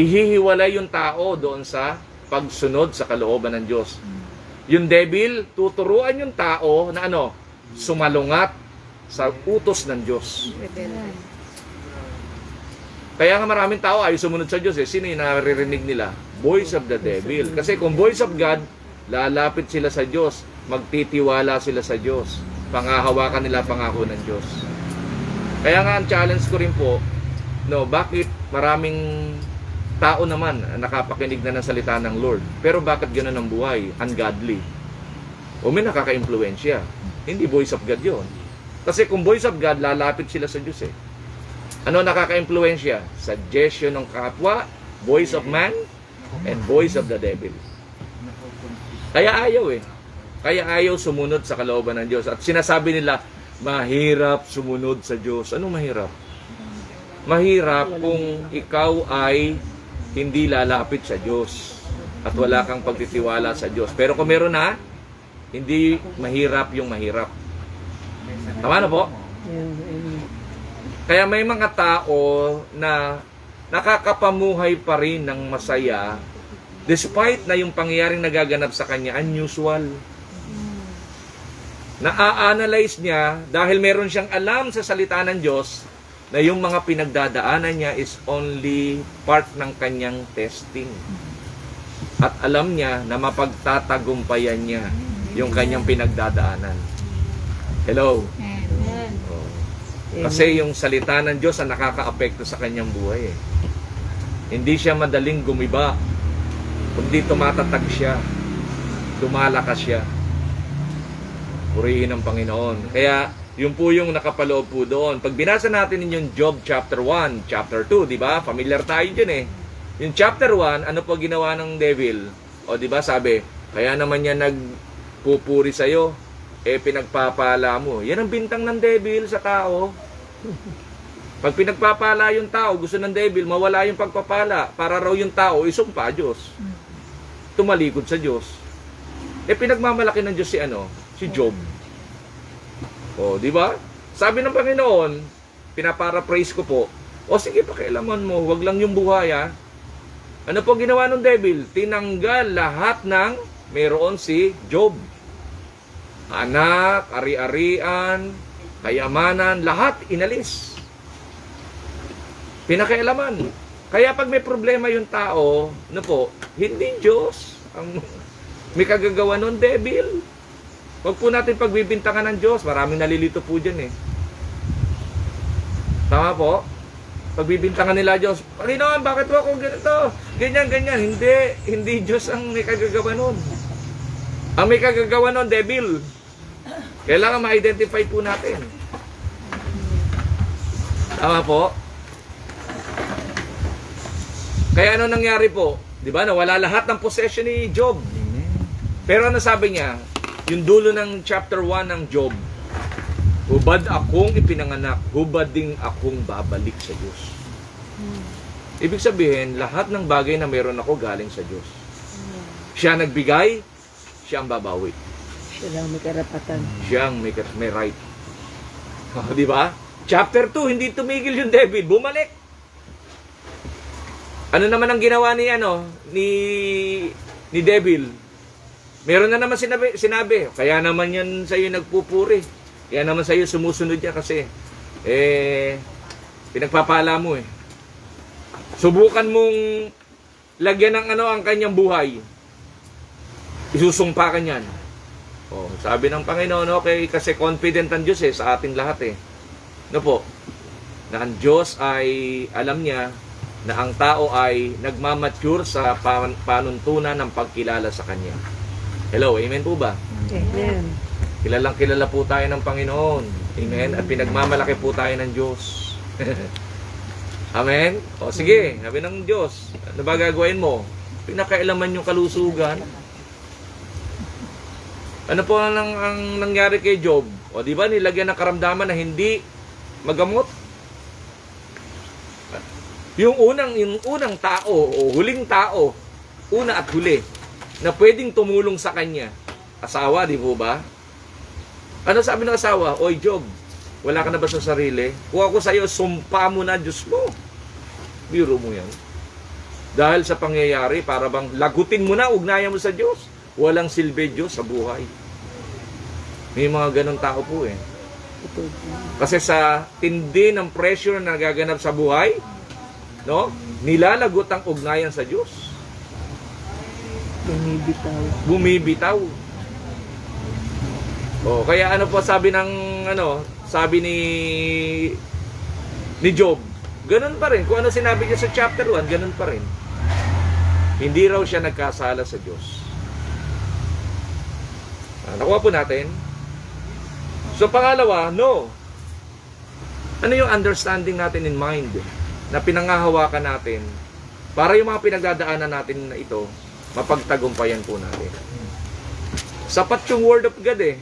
Speaker 1: Ihihiwalay yung tao doon sa pagsunod sa kalooban ng Diyos. Yung devil, tuturuan yung tao na sumalungat sa utos ng Diyos. Kaya nga maraming tao ay sumunod sa Diyos eh. Sino yung naririnig nila? Voice of the devil. Kasi kung voice of God, lalapit sila sa Diyos. Magtitiwala sila sa Diyos. Pangahawakan nila pangako ng Diyos. Kaya nga ang challenge ko rin po, bakit maraming tao naman nakapakinig na ng salita ng Lord? Pero bakit gano'n ang buhay? Ungodly. O may nakaka-impluensya. Hindi voice of God yun. Kasi kung voice of God, lalapit sila sa Diyos eh. Ano nakaka-impluensya? Suggestion ng kapwa, voice of man, and voice of the devil. Kaya ayaw eh. Kaya ayaw sumunod sa kalooban ng Diyos. At sinasabi nila, mahirap sumunod sa Diyos. Anong mahirap? Mahirap kung ikaw ay hindi lalapit sa Diyos at wala kang pagtitiwala sa Diyos. Pero kung meron na, hindi mahirap yung mahirap. Tama na po? Kaya may mga tao na nakakapamuhay pa rin ng masaya despite na yung pangyayaring nagaganap sa kanya unusual. Na-analyze niya dahil meron siyang alam sa salita ng Diyos na yung mga pinagdadaanan niya is only part ng kanyang testing. At alam niya na mapagtatagumpayan niya yung kanyang pinagdadaanan. Hello?
Speaker 2: Amen.
Speaker 1: Kasi yung salita ng Diyos ang nakaka-apekto sa kanyang buhay eh. Hindi siya madaling gumiba, kundi tumatatag siya, lumalakas siya. Purihin ang Panginoon. Kaya yun po yung nakapaloob po doon. Pag binasa natin yung Job chapter 1, chapter 2, di ba? Familiar tayo dyan eh. Yung chapter 1, ano po ginawa ng devil? O di ba sabi, kaya naman niya nagpupuri sa'yo, pinagpapala mo. Yan ang bintang ng devil sa tao. Pag pinagpapala yung tao, gusto ng devil, mawala yung pagpapala. Para raw yung tao, isumpa Diyos. Tumalikod sa Diyos. Pinagmamalaki ng Diyos si Job. O, di ba? Sabi ng Panginoon, pinaparaphrase ko po, o sige, pakialaman mo, wag lang yung buhay, ha? Ano po ginawa ng devil? Tinanggal lahat ng meron si Job. Anak, ari-arian, kayamanan, lahat inalis. Pinakialaman. Kaya pag may problema yung tao, ano po, hindi Diyos ang may kagagawa nun, devil. Huwag po natin pagbibintangan ng Diyos. Maraming nalilito po dyan eh. Tama po? Pagbibintangan nila Diyos, Panginoon, bakit mo ako ganito? Ganyan, ganyan. Hindi Diyos ang may kagagawa nun. Ang may kagagawa nun, devil. Kailangan ma-identify po natin. Tama po? Kaya ano nangyari po? Di ba? Nawala lahat ng possession ni Job. Pero ano sabi niya? Yung dulo ng chapter 1 ng Job, hubad akong ipinanganak, hubad ding akong babalik sa Diyos. Ibig sabihin, lahat ng bagay na meron ako galing sa Diyos. Siya nagbigay, siya ang babawi.
Speaker 3: Siya lang may karapatan.
Speaker 1: Siya ang may right. Di ba? Chapter 2, hindi tumigil yung devil, bumalik. Ano naman ang ginawa ni devil? Meron na naman sinabi, kaya naman yan sa'yo nagpupuri. Kaya naman sa'yo sumusunod niya kasi, pinagpapala mo eh. Subukan mong lagyan ng ang kanyang buhay. Isusumpa ka niyan. Oh, sabi ng Panginoon, okay, kasi confident ang Diyos sa ating lahat eh. No po? Na ang Diyos ay, alam niya, na ang tao ay nagmamature sa panuntunan ng pagkilala sa Kanya. Hello, amen po ba?
Speaker 3: Amen.
Speaker 1: Kilalang kilala po tayo ng Panginoon. Amen? At pinagmamalaki po tayo ng Diyos. Amen? O sige, sabi ng Diyos, ano ba gagawin mo? Pinakailaman yung kalusugan. Ano po ang nangyari kay Job? O di ba nilagyan ng karamdaman na hindi magamot? Yung unang tao o huling tao, una at huli, na pwedeng tumulong sa kanya, asawa, di po ba? Ano sabi ng asawa? Oy Job, wala ka na ba sa sarili? Kuha ko sa iyo, sumpa mo na Diyos mo. Biro mo yan. Dahil sa pangyayari, para bang lagutin mo na, ugnayan mo sa Diyos. Walang silbi Diyos sa buhay. May mga ganong tao po eh. Kasi sa tindi ng pressure na nagaganap sa buhay, no? Nilalagot ang ugnayan sa Diyos. Bumibitaw. Oh, kaya ano po sabi sabi ni Job, ganun pa rin. Kung ano sinabi niya sa chapter 1, ganun pa rin. Hindi raw siya nagkasala sa Diyos. Nakuha po natin. So pangalawa, no. Ano yung understanding natin in mind na pinangahawakan natin para yung mga pinagdadaanan natin na ito, mapagtagumpayan po natin. Sapat yung Word of God eh.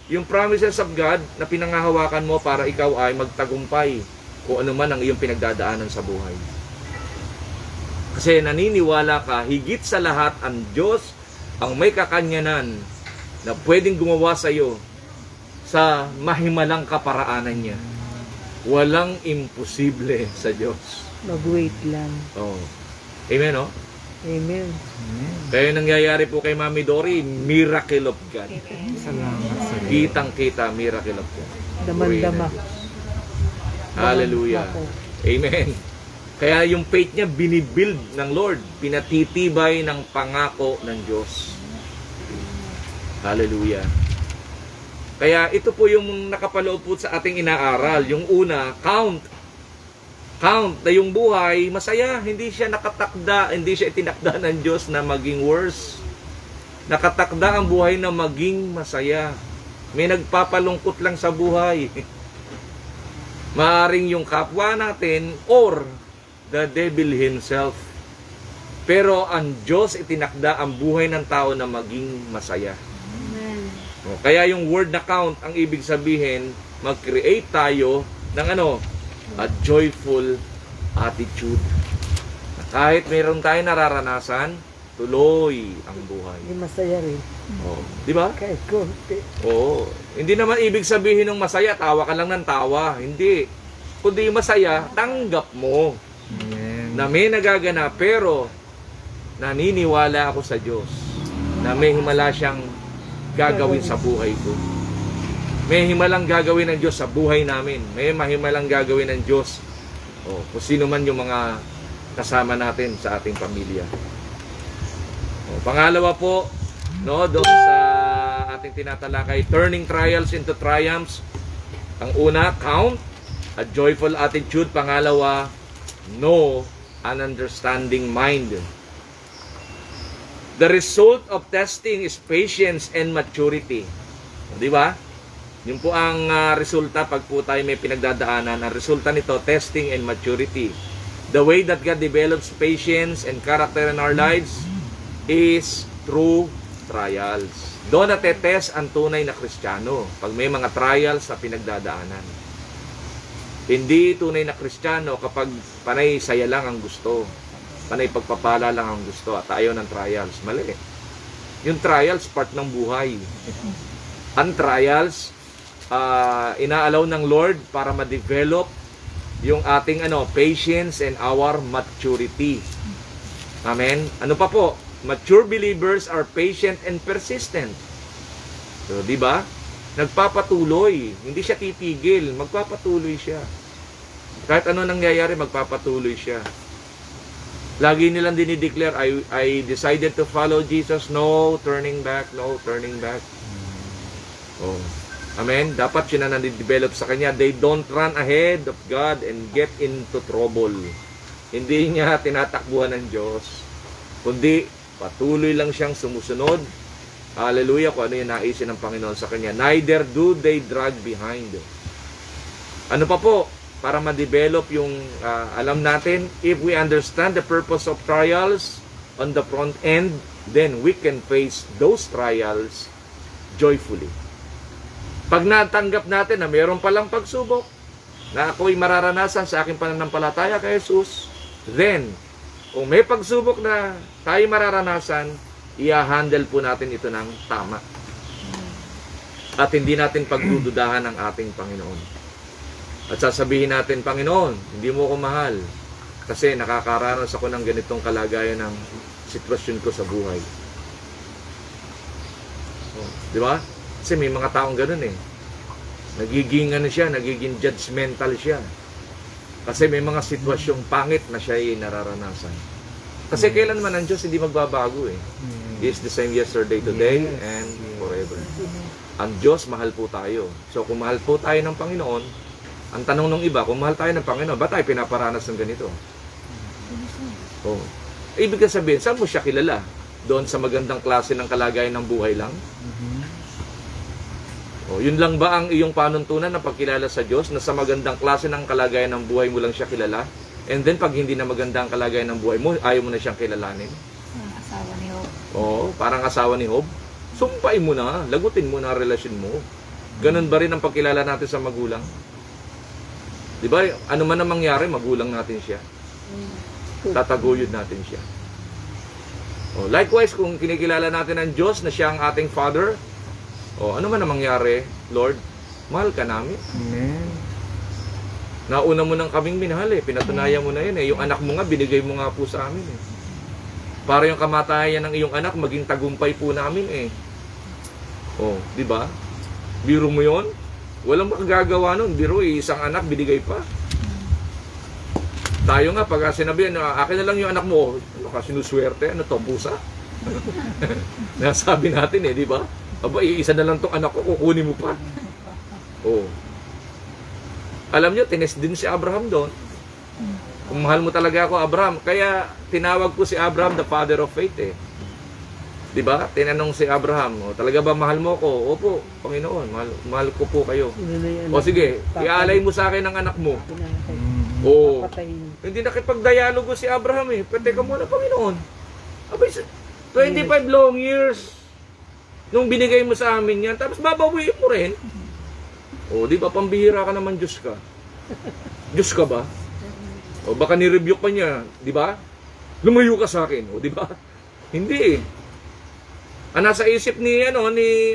Speaker 1: Yung promises of God na pinangahawakan mo para ikaw ay magtagumpay kung ano man ang iyong pinagdadaanan sa buhay. Kasi naniniwala ka, higit sa lahat ang Diyos ang may kakanyanan na pwedeng gumawa sa iyo sa mahimalang kaparaanan niya. Walang imposible sa Diyos.
Speaker 3: Mag-wait lang.
Speaker 1: Oh. Amen, no?
Speaker 3: Amen.
Speaker 1: Kaya nangyayari po kay Mami Dory, miracle of God.
Speaker 5: Salamat sa Diyos.
Speaker 1: Kitang-kita, miracle of God.
Speaker 3: Daman-dama.
Speaker 1: Hallelujah. Amen. Kaya yung faith niya binibuild ng Lord, pinatitibay ng pangako ng Diyos. Hallelujah. Kaya ito po yung nakapaloob po sa ating inaaral. Yung una, count na yung buhay, masaya. Hindi siya nakatakda, hindi siya itinakda ng Diyos na maging worse. Nakatakda ang buhay na maging masaya. May nagpapalungkot lang sa buhay. Maaring yung kapwa natin or the devil himself. Pero ang Diyos itinakda ang buhay ng tao na maging masaya. Kaya yung word na count, ang ibig sabihin, mag-create tayo ng a joyful attitude. Kahit mayroon tayong nararanasan, tuloy ang buhay.
Speaker 6: Hindi masaya rin.
Speaker 1: Oh, di ba?
Speaker 6: Kahit konti.
Speaker 1: Oo. Hindi naman ibig sabihin ng masaya, tawa ka lang ng tawa. Hindi. Kundi masaya, tanggap mo
Speaker 5: Amen.
Speaker 1: na may nagaganap, pero naniniwala ako sa Diyos na may himala siyang gagawin sa buhay ko. May himalang gagawin ng Diyos sa buhay namin. May mahimalang gagawin ng Diyos kung sino man yung mga kasama natin sa ating pamilya. Pangalawa po, doon sa ating tinatalakay, turning trials into triumphs. Ang una, count, a joyful attitude. Pangalawa, know an understanding mind. The result of testing is patience and maturity. Di ba? Yun po ang resulta pag po tayo may pinagdadaanan. Ang resulta nito, testing and maturity. The way that God develops patience and character in our lives is through trials. Doon natetest ang tunay na Kristiyano pag may mga trials na pinagdadaanan. Hindi tunay na Kristiyano kapag panay saya lang ang gusto, panay pagpapala lang ang gusto at ayaw ng trials. Mali. Yung trials, part ng buhay. Ang trials, inaalaw ng Lord para ma-develop yung ating patience and our maturity. Amen? Ano pa po? Mature believers are patient and persistent. So, di ba? Nagpapatuloy. Hindi siya titigil. Magpapatuloy siya. Kahit ano nangyayari, magpapatuloy siya. Lagi nilang dinideclare, I decided to follow Jesus. No turning back. No turning back. Oh. Amen? Dapat siya na nadidevelop sa kanya. They don't run ahead of God and get into trouble. Hindi niya tinatakbuhan ng Diyos. Kundi, patuloy lang siyang sumusunod. Hallelujah, kung ano yung naisin ng Panginoon sa kanya. Neither do they drag behind. Ano pa po? Para ma-develop yung alam natin, if we understand the purpose of trials on the front end, then we can face those trials joyfully. Pag natanggap natin na mayroon palang pagsubok, na ako'y mararanasan sa aking pananampalataya kay Jesus, then, kung may pagsubok na tayo mararanasan, i-handle po natin ito ng tama. At hindi natin pagdududahan ng ating Panginoon. At sasabihin natin, Panginoon, hindi mo ko mahal kasi nakakaranas ako ng ganitong kalagayan ng sitwasyon ko sa buhay. Di ba? Kasi may mga taong ganun Nagiging nagiging judgmental siya. Kasi may mga sitwasyong pangit na siya ay nararanasan. Kasi kailanman ang Diyos hindi magbabago He is the same yesterday, today, and forever. Ang Diyos, mahal po tayo. So kung mahal po tayo ng Panginoon, ang tanong ng iba, kung mahal tayo ng Panginoon, ba tayo pinaparanas ng ganito? Ibig sabihin, saan mo siya kilala? Doon sa magandang klase ng kalagayan ng buhay lang? Yun lang ba ang iyong panuntunan na pagkilala sa Diyos, na sa magandang klase ng kalagayan ng buhay mo lang siya kilala? And then pag hindi na maganda ang kalagayan ng buhay mo, ayaw mo na siyang kilalanin?
Speaker 2: Asawa ni Job.
Speaker 1: Parang asawa ni Job. Sumpain mo na, lagutin mo na ang relasyon mo. Ganun ba rin ang pagkilala natin sa magulang? Di ba? Ano man ang mangyari, magulang natin siya. Tataguyod natin siya. Likewise, kung kinikilala natin ang Diyos na siya ang ating Father, ano man ang mangyari, Lord, mahal ka namin.
Speaker 5: Amen.
Speaker 1: Nauna mo nang kaming minahal Pinatunayan mo na yun Yung anak mo nga, binigay mo nga po sa amin Para yung kamatayan ng iyong anak, maging tagumpay po namin di ba? Biro mo yon? Walang makagagawa nun. Biro isang anak, binigay pa. Tayo nga, pag sinabi, akin na lang yung anak mo, ano ka, sinuswerte? Ano to, pusa? Nasabi natin di ba? Aba, isa na lang tong anak ko, kukunin mo pa. Alam niyo, tinest din si Abraham doon. Kung mahal mo talaga ako, Abraham. Kaya tinawag ko si Abraham the father of faith Di ba? Tinanong si Abraham, talaga ba mahal mo ko? Opo, Panginoon, mahal ko po kayo. Sige, ialay mo sa akin ang anak mo. Hindi nakipag-dialogo si Abraham Teka muna, Panginoon. Abay, 25 long years nung binigay mo sa amin yan, tapos babawiin mo rin. Di ba, pambihira ka naman, Diyos ka. Diyos ka ba? Baka ni-rebuke pa niya, di ba? Lumayo ka sa akin, di ba? Hindi eh. Ang nasa isip ni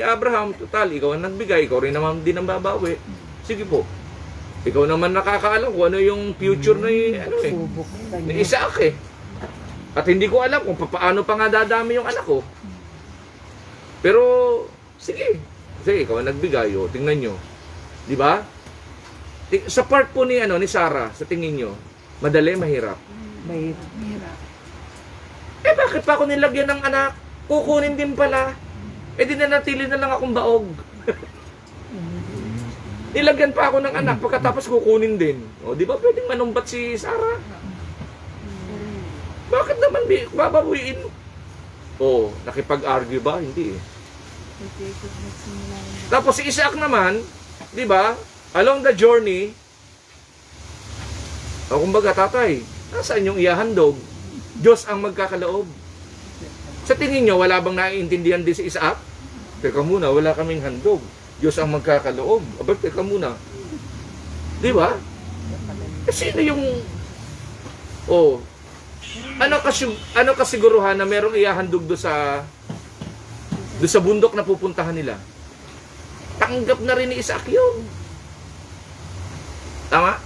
Speaker 1: Abraham, total, ikaw ang nagbigay, ikaw rin naman din ang babawi. Sige po. Ikaw naman nakakaalam kung ano yung future ni Isaac eh. At hindi ko alam kung paano pa nga dadami yung anak ko. Pero, sige. Kasi ikaw ang nagbigay, oh, tingnan nyo. Di ba? Sa part po ni Sarah, sa tingin nyo, madali, mahirap.
Speaker 2: Mahirap.
Speaker 1: Eh bakit pa ako nilagyan ng anak? Kukunin din pala. Eh di nanatili na lang akong baog. Nilagyan pa ako ng anak pagkatapos kukunin din. O di ba pwedeng manumbat si Sarah? Bakit naman babawiin? O, nakipag-argue ba? Hindi eh. Tapos si Isaac naman, di ba? Along the journey, o kumbaga tatay, nasaan yung ihahandog? Diyos ang magkakaloob. Sa tingin nyo, wala bang naiintindihan din si Isaac? Teka muna, wala kaming handog. Diyos ang magkakaloob. Aba, teka muna. Di ba? Eh, sino yung... Oh, ano kasiguruhan na merong ihahandog do sa bundok na pupuntahan nila? Tanggap na rin ni Isaac yun. Tama?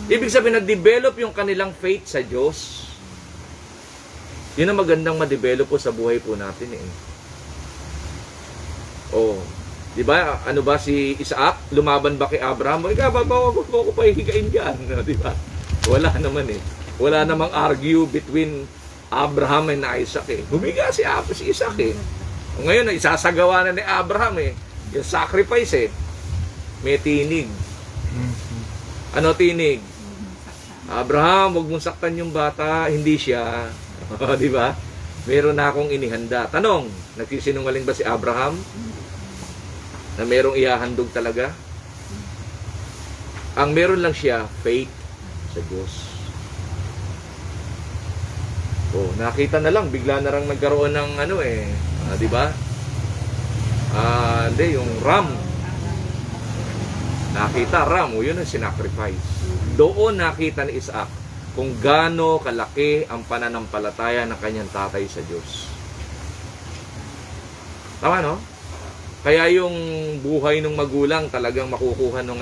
Speaker 1: Ibig sabihin, nag-develop yung kanilang faith sa Diyos. Yun ang magandang ma-develop po sa buhay po natin eh. Oh, di ba? Ano ba si Isaac? Lumaban ba kay Abraham? Ikaw ba ko pahihigain diyan, di ba? Wala naman eh. Wala namang argue between Abraham and Isaac eh. Humiga si Isaac eh. Ngayon, isasagawa na ni Abraham eh. Yung sacrifice eh. May tinig. Ano tinig? Abraham, huwag mong saktan yung bata. Hindi siya. Di ba? Meron na akong inihanda. Tanong, nagsisinungaling ba si Abraham? Na merong ihahandog talaga? Ang meron lang siya, faith sa Diyos. Oh, nakita na lang, bigla na lang nagkaroon ng di ba? Hindi, yung ram. Nakita, ram, yun ang sinacrifice. Doon nakita ni Isaac kung gaano kalaki ang pananampalataya ng kanyang tatay sa Diyos. Tama, no? Kaya yung buhay ng magulang talagang makukuha ng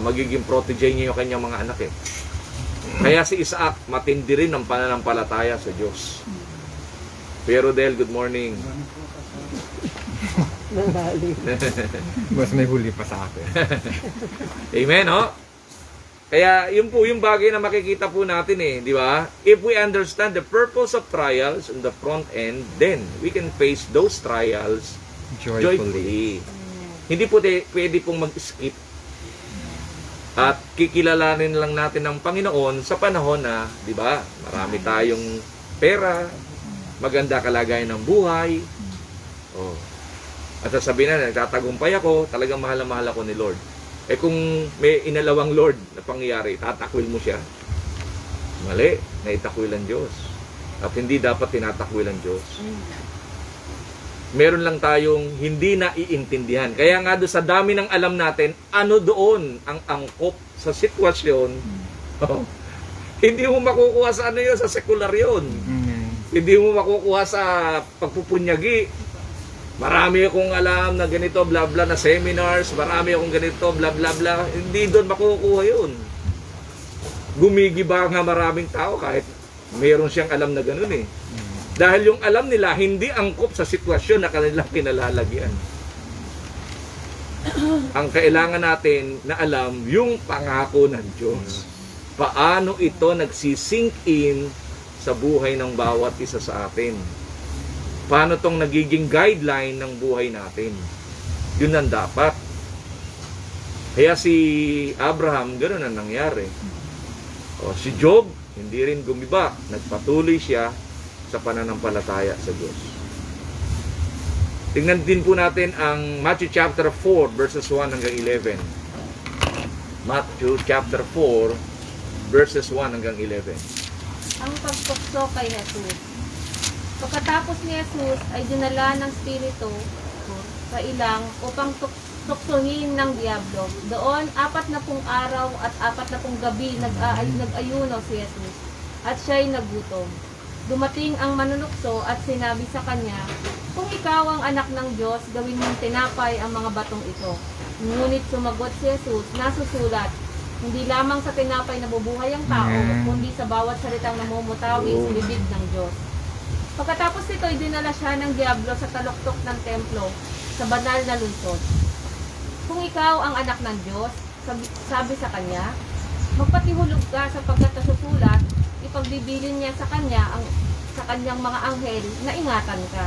Speaker 1: magiging protege niya yung kanyang mga anak eh. Kaya si Isaac, matindi rin ang pananampalataya sa Diyos. Pero Del, good morning.
Speaker 5: Mas may huli pa sa akin.
Speaker 1: Amen, no? Kaya yun po yung bagay na makikita po natin eh, di ba? If we understand the purpose of trials on the front end, then we can face those trials joyfully. Hindi po pwede pong mag-skip. At kikilalanin lang natin ng Panginoon sa panahon na, di ba, marami tayong pera, maganda kalagayan ng buhay. Oh. At sasabihin na, nagtatagumpay ako, talagang mahal na mahal ako ni Lord. Eh kung may inalawang Lord na pangyayari, tatakwil mo siya. Mali, naitakwil ang Diyos. At hindi dapat tinatakwil ang Diyos. Meron lang tayong hindi naiintindihan. Kaya nga doon sa dami ng alam natin, ano doon ang angkop sa sitwasyon, hindi mo makukuha sa yun, sa sekular yun. Hindi mo makukuha sa pagpupunyagi. Marami akong alam na ganito, bla bla, na seminars, marami akong ganito, bla bla bla. Hindi doon makukuha yun. Gumigiba nga maraming tao kahit meron siyang alam na ganun eh. Dahil yung alam nila, hindi angkop sa sitwasyon na kanilang kinalalagyan. Ang kailangan natin na alam, yung pangako ng Diyos. Paano ito nagsisink in sa buhay ng bawat isa sa atin. Paano itong nagiging guideline ng buhay natin. Yun ang dapat. Kaya si Abraham, ganoon ang nangyari. O, si Job, hindi rin gumiba. Nagpatuloy siya sa pananampalataya sa Diyos. Tingnan din po natin ang Matthew chapter 4 verses 1 hanggang 11. Matthew chapter 4 verses 1 hanggang 11.
Speaker 6: Ang pagtukso kay Jesus. Pagkatapos ni Jesus ay dinala ng Espiritu sa ilang upang tuksohin ng Diablo. Doon, 40 araw at 40 gabi nag-ayuno si Jesus at siya'y nagutom. dumating ang manunukso at sinabi sa kanya, "Kung ikaw ang anak ng Diyos, gawin mong tinapay ang mga batong ito." Ngunit sumagot si Jesus, "Nasusulat, hindi lamang sa tinapay nabubuhay ang tao, kundi sa bawat salitang namumutawi sa bibig ng Diyos." Pagkatapos nito, dinala siya ng diablo sa taluktok ng templo, sa banal na lungsod. "Kung ikaw ang anak ng Diyos," sabi sa kanya, "magpatihulog ka sapagkat nasusulat, ipagbibilin niya sa kanyang mga anghel na ingatan ka,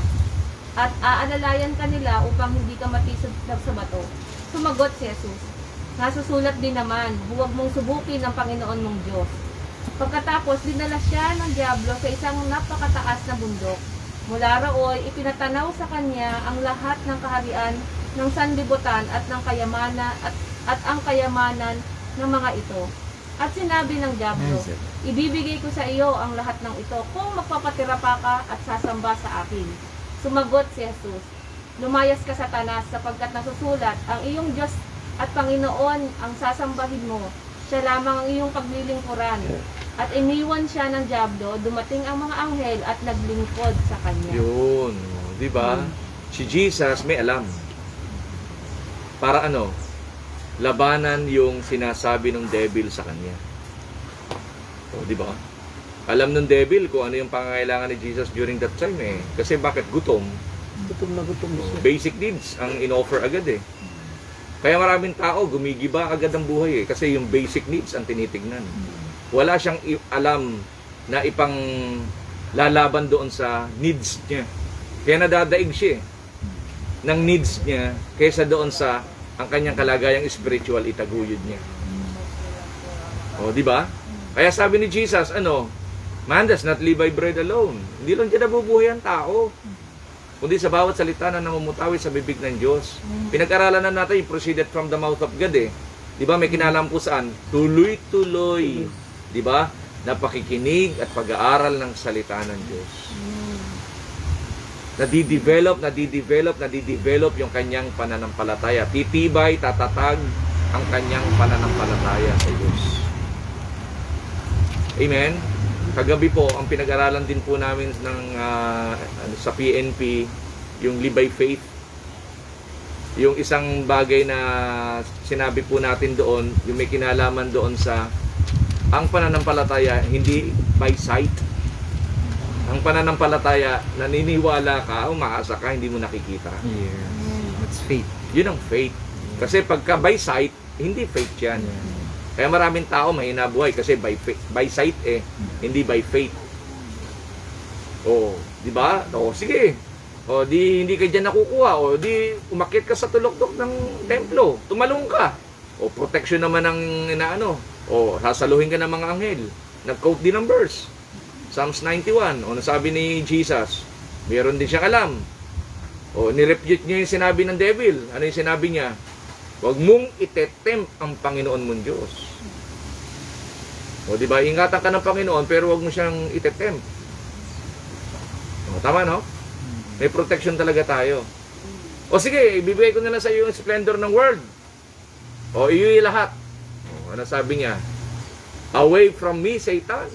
Speaker 6: at aalalayan ka nila upang hindi ka matisod sa bato." Sumagot si Jesus, "Nasusulat din naman, huwag mong subukin ang Panginoon mong Diyos." Pagkatapos, dinala siya ng diablo sa isang napakataas na bundok. Mula rooy, ipinatanaw sa kanya ang lahat ng kaharian ng sanlibutan at ng kayamanan at ang kayamanan ng mga ito. At sinabi ng diablo, "Ibibigay ko sa iyo ang lahat ng ito kung magpapatira pa ka at sasamba sa akin." Sumagot si Jesus, "Lumayas ka, Satanas, sapagkat nasusulat, ang iyong Diyos at Panginoon ang sasambahin mo. Siya lamang ang iyong paglilingkuran." At iniwan siya ng diablo, dumating ang mga anghel at naglingkod sa kanya.
Speaker 1: Yun. Di ba? Si Jesus may alam. Para ano? Labanan yung sinasabi ng devil sa kanya. O, di ba? Alam ng devil kung ano yung pangangailangan ni Jesus during that time eh. Kasi bakit? Gutom.
Speaker 7: Gutom siya.
Speaker 1: Basic needs ang in-offer agad eh. Kaya maraming tao gumigiba agad ang buhay eh. Kasi yung basic needs ang tinitignan. Wala siyang alam na ipang lalaban doon sa needs niya. Kaya nadadaig siya eh, ng needs niya kaysa doon sa ang kanyang kalagayang spiritual itaguyod niya. O, di ba? Kaya sabi ni Jesus, man does not live by bread alone. Hindi lang dyan nabubuhay ang tao, kundi sa bawat salita na namumutawi sa bibig ng Diyos. Pinag-aralan na natin yung proceeded from the mouth of God eh. Di ba? May kinalam po saan? Tuloy-tuloy. Di ba? Napakikinig at pag-aaral ng salita ng Diyos. Nadidevelop yung kanyang pananampalataya. Titibay, tatatag ang kanyang pananampalataya sa Diyos. Amen? Kagabi po, ang pinag-aralan din po namin sa PNP, yung Live by Faith. Yung isang bagay na sinabi po natin doon, yung may kinalaman doon sa ang pananampalataya, hindi by sight. Ang pananampalataya, naniniwala ka, umaasa ka, hindi mo nakikita.
Speaker 5: Yeah. That's faith.
Speaker 1: Yun ang faith. Kasi pagka by sight, hindi faith yan. Kaya maraming tao mahina buhay kasi by sight hindi by faith. O, di ba? O, sige. O, di hindi ka dyan nakukuha. O, di umakyat ka sa tulok-tok ng templo. Tumalong ka. O, protection naman ang O, sasaluhin ka ng mga anghel. Nag-quote din ng verse. Psalms 91. O, nasabi ni Jesus, meron din siyang alam. O, nirefute niya yung sinabi ng devil. Ano yung sinabi niya? Huwag mong itetempt ang Panginoon mong Diyos. O, di ba? Ingatan ka ng Panginoon, pero huwag mo siyang itetempt. O, tama, no? May protection talaga tayo. O, sige, ibibigay ko na lang sa iyo yung splendor ng world. O, iyo'y lahat. O, ano sabi niya? Away from me, Satan.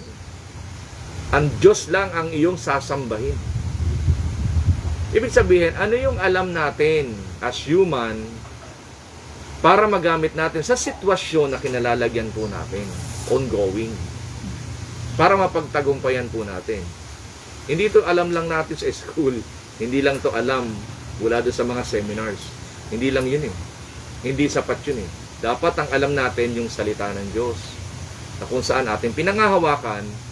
Speaker 1: Ang Diyos lang ang iyong sasambahin. Ibig sabihin, ano yung alam natin as human para magamit natin sa sitwasyon na kinalalagyan po natin, ongoing, para mapagtagumpayan po natin. Hindi ito alam lang natin sa school, hindi lang to alam mula doon sa mga seminars. Hindi lang yun eh. Hindi sapat yun eh. Dapat ang alam natin yung salita ng Diyos, na kung saan ating pinangahawakan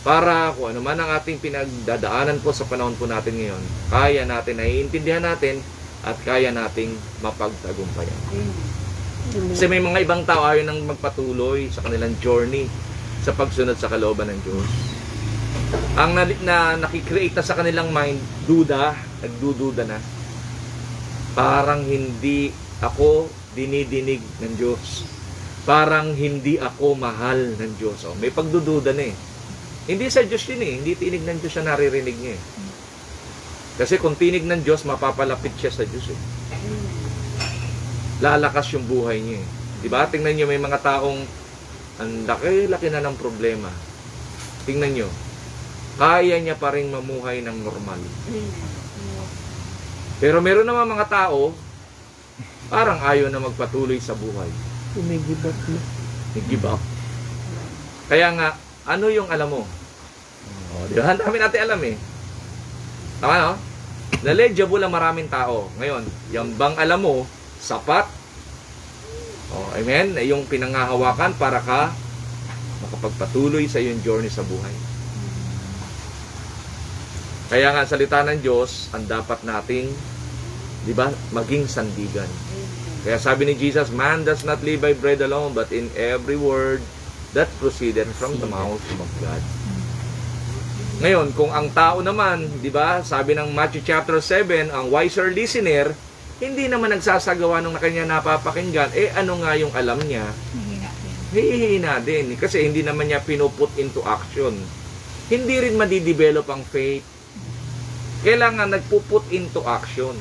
Speaker 1: para kung ano man ang ating pinagdadaanan po sa panahon po natin ngayon, kaya natin, naiintindihan natin at kaya nating mapagtagumpayan. Kasi may mga ibang tao ayaw nang magpatuloy sa kanilang journey sa pagsunod sa kalooban ng Diyos. Ang nakikreate na sa kanilang mind, nagdududa na. Parang hindi ako dinidinig ng Diyos. Parang hindi ako mahal ng Diyos. Oh, may pagdududa na eh. Hindi sa Diyos yun eh. Hindi tinig ng Diyos siya naririnig niya eh. Kasi kung tinig ng Diyos, mapapalapit siya sa Diyos eh. Lalakas yung buhay niya eh. Diba? Tingnan nyo, may mga taong ang laki na ng problema. Tingnan nyo. kaya niya pa rin mamuhay ng normal. Pero meron naman mga tao, parang ayaw na magpatuloy sa buhay.
Speaker 7: Tumigibak na.
Speaker 1: Nag-give up. Kaya nga, ano yung alam mo? Di ba? Ang dami natin alam eh. Tama no? Knowledgeable ang maraming tao. Ngayon, yung bang alam mo, sapat. Amen? Yung pinangahawakan para ka makapagpatuloy sa iyong journey sa buhay. Kaya nga, salita ng Diyos, ang dapat nating, di ba, maging sandigan. Kaya sabi ni Jesus, man does not live by bread alone, but in every word that proceeded from the mouth of God. Ngayon, kung ang tao naman, di ba, sabi ng Matthew chapter 7, ang wiser listener, hindi naman nagsasagawa nung kanya napapakinggan, ano nga yung alam niya? Hihina din. Kasi hindi naman niya pinuput into action. Hindi rin madidevelop ang faith. Kailangan nagpuput into action.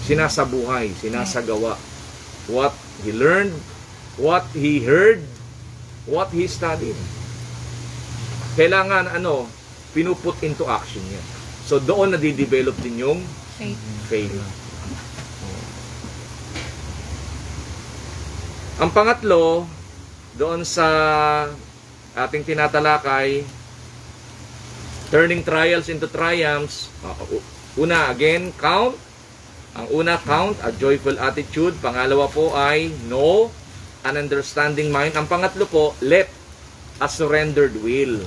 Speaker 1: Sinasabuhay, sinasagawa. What he learned, what he heard, what he studied. Kailangan pinuput into action niya. So doon nadidevelop din yung faith. Ang pangatlo, doon sa ating tinatalakay, turning trials into triumphs. Una, again, count. Ang una, count, a joyful attitude. Pangalawa po ay know, an understanding mind. Ang pangatlo po, let, a surrendered will.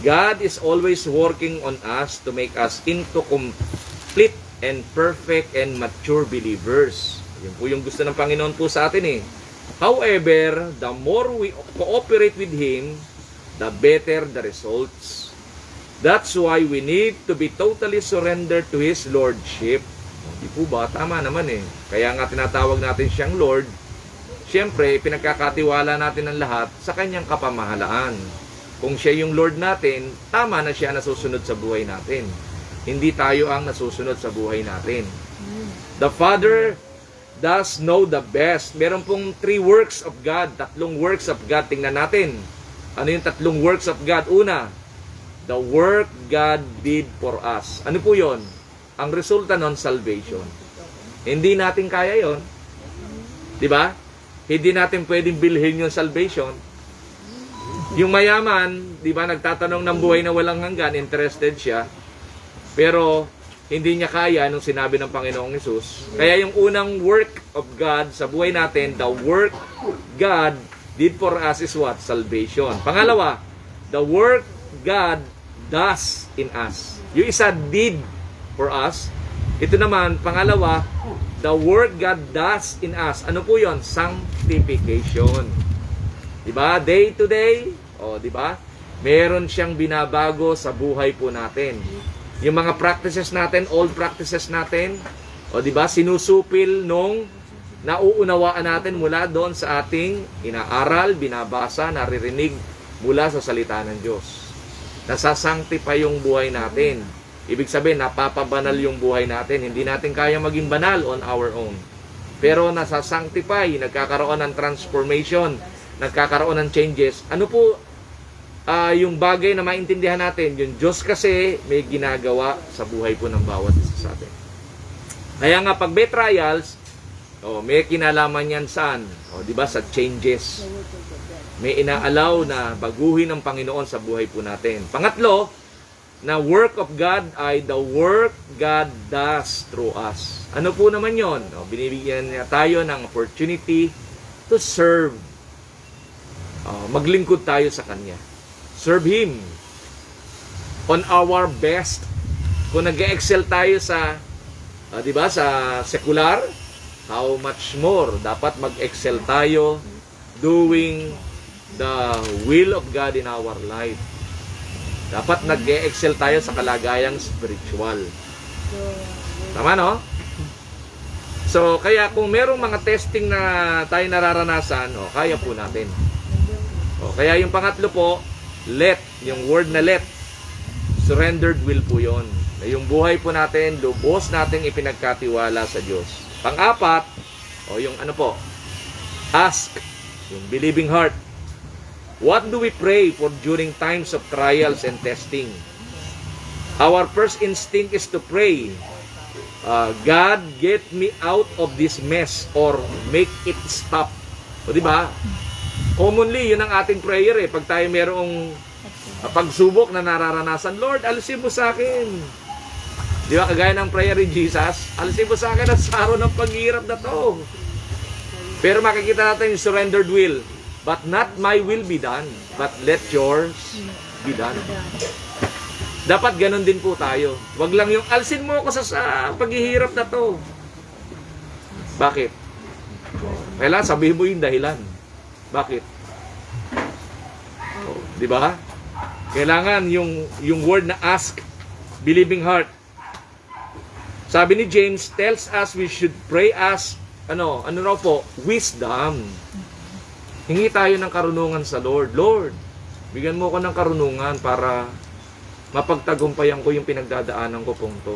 Speaker 1: God is always working on us to make us into complete and perfect and mature believers. Yan po yung gusto ng Panginoon po sa atin eh. However, the more we cooperate with Him, the better the results. That's why we need to be totally surrendered to His Lordship. Di po ba? Tama naman eh. Kaya nga tinatawag natin siyang Lord. Siyempre, pinagkakatiwala natin ang lahat sa kanyang kapamahalaan. Kung siya yung Lord natin, tama na siya nasusunod sa buhay natin. Hindi tayo ang nasusunod sa buhay natin. The Father does know the best. Meron pong 3 works of God, 3 works of God. Tingnan natin. Ano yung 3 works of God? Una, the work God did for us. Ano po yon? Ang resulta nun, salvation. Hindi natin kaya yon. Diba? Hindi natin pwedeng bilhin yung salvation. Yung mayaman, di ba, nagtatanong ng buhay na walang hanggan, interested siya, pero hindi niya kaya nung sinabi ng Panginoong Hesus. Kaya yung unang work of God sa buhay natin, the work God did for us is what? Salvation. Pangalawa, the work God does in us. Yung isa did for us. Ito naman, pangalawa, the work God does in us. Ano po yon? Sanctification. Diba? Day to day, diba? Meron siyang binabago sa buhay po natin. Yung mga practices natin, old practices natin, diba? Sinusupil nung nauunawaan natin mula doon sa ating inaaral, binabasa, naririnig mula sa salita ng Diyos. Nasasanctify yung buhay natin. Ibig sabihin, napapabanal yung buhay natin. Hindi natin kaya maging banal on our own. Pero nasasanctify, nagkakaroon ng transformation, nagkakaroon ng changes. Ano po yung bagay na maintindihan natin? Yung Diyos kasi may ginagawa sa buhay po ng bawat isa sa atin. Kaya nga pag may trials, may kinalaman yan saan? Di ba? Sa changes. May inaalaw na baguhin ng Panginoon sa buhay po natin. Pangatlo, na work of God ay the work God does through us. Ano po naman yon? Binibigyan niya tayo ng opportunity to serve. Maglingkod tayo sa Kanya. Serve Him on our best. Kung nag-excel tayo sa, di ba, sa secular, how much more dapat mag-excel tayo doing the will of God in our life. Dapat nag-excel tayo sa kalagayang spiritual. Tama, no? So, kaya kung merong mga testing na tayo nararanasan, kaya po natin. Kaya yung pangatlo po, let, yung word na let, surrendered will po yun. Yung buhay po natin, lubos nating ipinagkatiwala sa Diyos. Pang-apat, yung ano po, ask, yung believing heart. What do we pray for during times of trials and testing? Our first instinct is to pray, God, get me out of this mess or make it stop. O di ba? Commonly, yun ang ating prayer eh. Pag tayo merong pagsubok na nararanasan, Lord, alisin mo sa akin. Di ba? Kagaya ng prayer ni Jesus, alisin mo sa akin at sa araw ng paghihirap na to. Pero makikita natin yung surrendered will. But not my will be done, but let yours be done. Dapat ganun din po tayo. Wag lang yung alisin mo ako sa paghihirap na to. Bakit? Kailangan sabihin mo yung dahilan. Bakit? Oh, di ba? Kailangan yung word na ask, believing heart. Sabi ni James, tells us we should pray as, ano raw po? Wisdom. Hingi tayo ng karunungan sa Lord. Lord, bigyan mo ko ng karunungan para mapagtagumpayan ko yung pinagdadaanan ko pong to.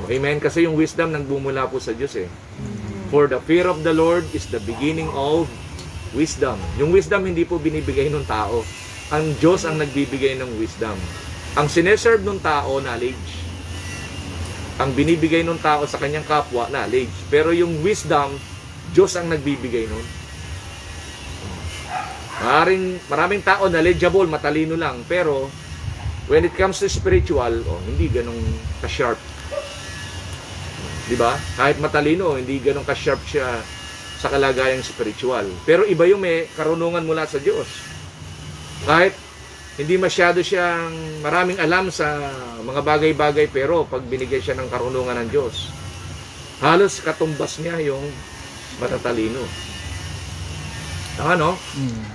Speaker 1: Oh, amen? Kasi yung wisdom nagbumula po sa Diyos eh. For the fear of the Lord is the beginning of wisdom. Yung wisdom hindi po binibigay ng tao. Ang Diyos ang nagbibigay ng wisdom. Ang sineserve ng tao, knowledge. Ang binibigay ng tao sa kanyang kapwa, knowledge. Pero yung wisdom, Diyos ang nagbibigay nun. Maraming tao knowledgeable, matalino lang. Pero, when it comes to spiritual, hindi ganong ka-sharp. Diba? Kahit matalino, hindi ganong ka-sharp siya sa kalagayang spiritual. Pero iba yung may karunungan mula sa Diyos. Kahit hindi masyado siyang maraming alam sa mga bagay-bagay, pero pag binigay siya ng karunungan ng Diyos, halos katumbas niya yung matatalino.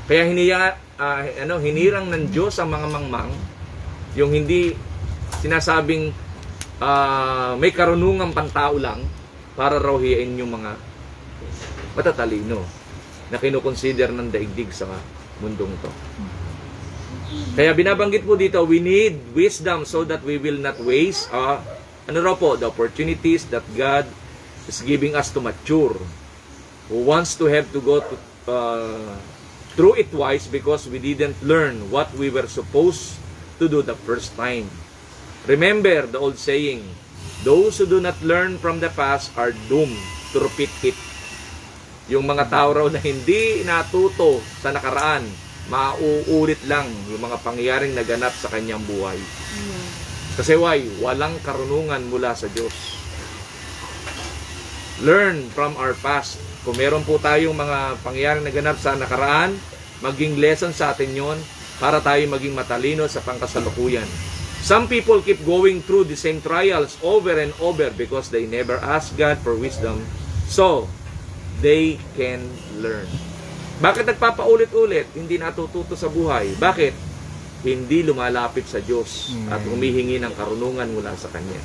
Speaker 1: Kaya hinirang ng Diyos ang mga mangmang, yung hindi sinasabing may karunungan pantao lang para raw hiyain yung mga matatalino na kinukonsider ng daigdig sa mundong to. Kaya binabanggit po dito, we need wisdom so that we will not waste the opportunities that God is giving us to mature. Who wants to have to go through it twice because we didn't learn what we were supposed to do the first time. Remember the old saying, those who do not learn from the past are doomed to repeat it. Yung mga tao raw na hindi natuto sa nakaraan, mauulit lang yung mga pangyayaring naganap sa kanyang buhay. Kasi why? Walang karunungan mula sa Diyos. Learn from our past. Kung meron po tayong mga pangyayaring naganap sa nakaraan, maging lesson sa atin yon para tayo maging matalino sa pangkasalukuyan. Some people keep going through the same trials over and over because they never ask God for wisdom so they can learn. Bakit nagpapaulit-ulit? Hindi natututo sa buhay. Bakit? Hindi lumalapit sa Diyos at humihingi ng karunungan mula sa Kanya.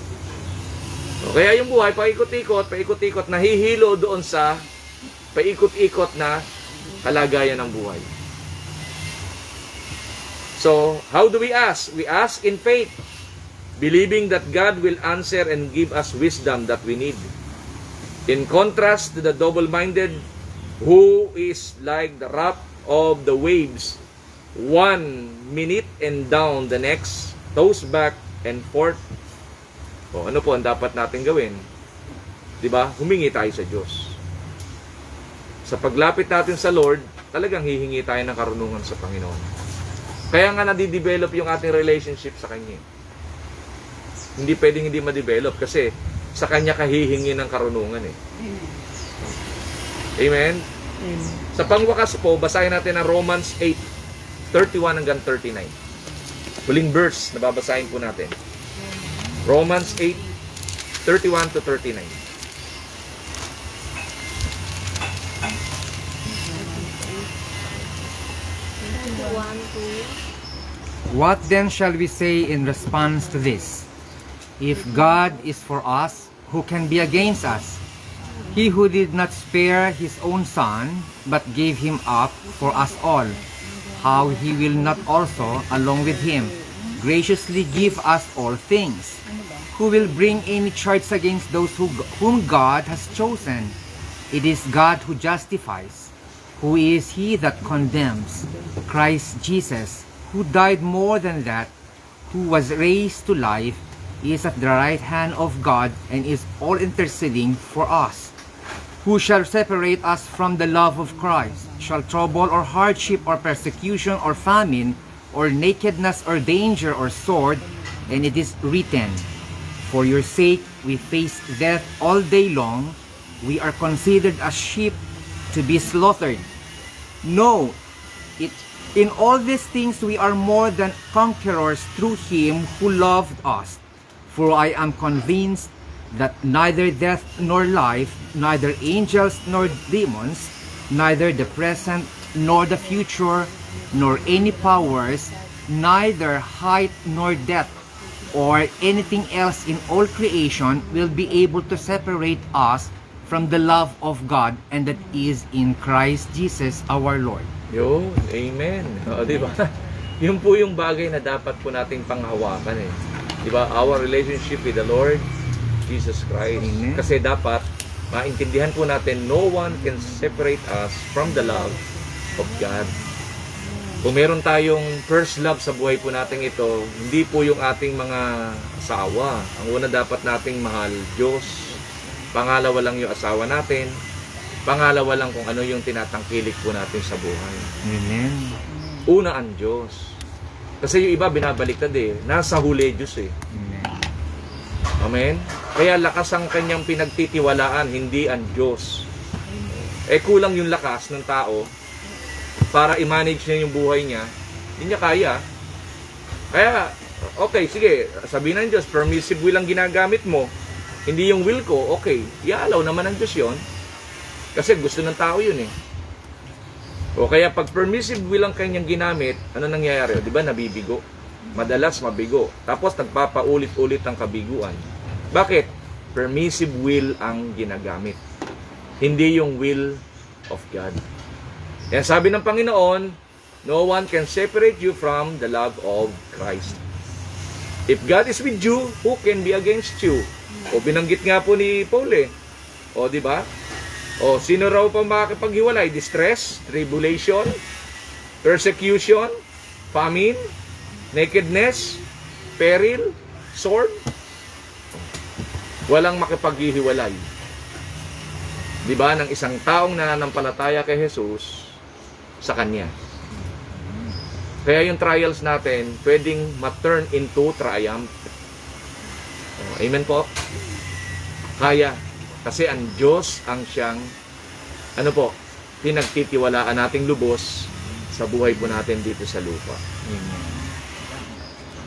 Speaker 1: O, kaya yung buhay, paikot-ikot, nahihilo doon sa paikot-ikot na kalagayan ng buhay. So, how do we ask? We ask in faith, believing that God will answer and give us wisdom that we need. In contrast to the double-minded, who is like the wrath of the waves, 1 minute and down the next, tossed back and forth. O, ano po ang dapat natin gawin? Diba? Humingi tayo sa Diyos. Sa paglapit natin sa Lord, talagang hihingi tayo ng karunungan sa Panginoon. Kaya nga nadidevelop yung ating relationship sa Kanya. Hindi pwedeng hindi ma-develop kasi sa Kanya ka hihingi ng karunungan eh. Amen? Sa pangwakas po, basahin natin ang Romans 8:31 hanggang 39. Huling verse na babasahin po natin. Romans 8:31 to 39.
Speaker 5: What then shall we say in response to this? If God is for us, who can be against us? He who did not spare his own son, but gave him up for us all, how he will not also, along with him, graciously give us all things? Who will bring any charge against those whom God has chosen? It is God who justifies. Who is he that condemns? Christ Jesus, who died more than that, who was raised to life, is at the right hand of God and is all interceding for us. Who shall separate us from the love of Christ? Shall trouble or hardship or persecution or famine or nakedness or danger or sword? And it is written, for your sake we face death all day long. We are considered as sheep to be slaughtered. No, in all these things we are more than conquerors through him who loved us. For I am convinced that neither death nor life, neither angels nor demons, neither the present nor the future, nor any powers, neither height nor depth, or anything else in all creation will be able to separate us from the love of God and that is in Christ Jesus our Lord.
Speaker 1: Yun, amen. O, di ba? Yun po yung bagay na dapat po nating panghawakan eh. Di ba? Our relationship with the Lord Jesus Christ.
Speaker 5: Amen.
Speaker 1: Kasi dapat maintindihan po natin, no one can separate us from the love of God. Kung meron tayong first love sa buhay po natin ito, hindi po yung ating mga asawa. Ang una dapat nating mahal, Diyos. Pangalawa lang yung asawa natin. Pangalawa lang kung ano yung tinatangkilik po natin sa buhay.
Speaker 5: Amen.
Speaker 1: Una ang Diyos. Kasi yung iba binabaliktad eh. Nasa huli Diyos eh.
Speaker 5: Amen.
Speaker 1: Amen? Kaya lakas ang kanyang pinagtitiwalaan, hindi ang Diyos. Eh kulang yung lakas ng tao para i-manage niya yung buhay niya. Hindi niya kaya. Kaya, okay, sige, sabihin ng Diyos, permissive will ang ginagamit mo. Hindi yung will ko, okay, i-allow naman ng Diyos yun. Kasi gusto ng tao yun eh. O kaya pag permissive will ang kanyang ginamit, ano nangyayari? Di ba nabibigo? Madalas mabigo. Tapos nagpapaulit-ulit ang kabiguan. Bakit? Permissive will ang ginagamit. Hindi yung will of God. Yan sabi ng Panginoon, no one can separate you from the love of Christ. If God is with you, who can be against you? O binanggit nga po ni Paul eh. O di ba? O sino raw pa makakapaghiwalay? Distress, tribulation, persecution, famine, nakedness, peril, sword. Walang makipaghihiwalay. Di ba? Ng isang taong nananampalataya kay Jesus sa Kanya. Kaya yung trials natin, pwedeng ma-turn into triumph. Amen po? Kaya. Kasi ang Diyos ang siyang, pinagtitiwalaan nating lubos sa buhay po natin dito sa lupa.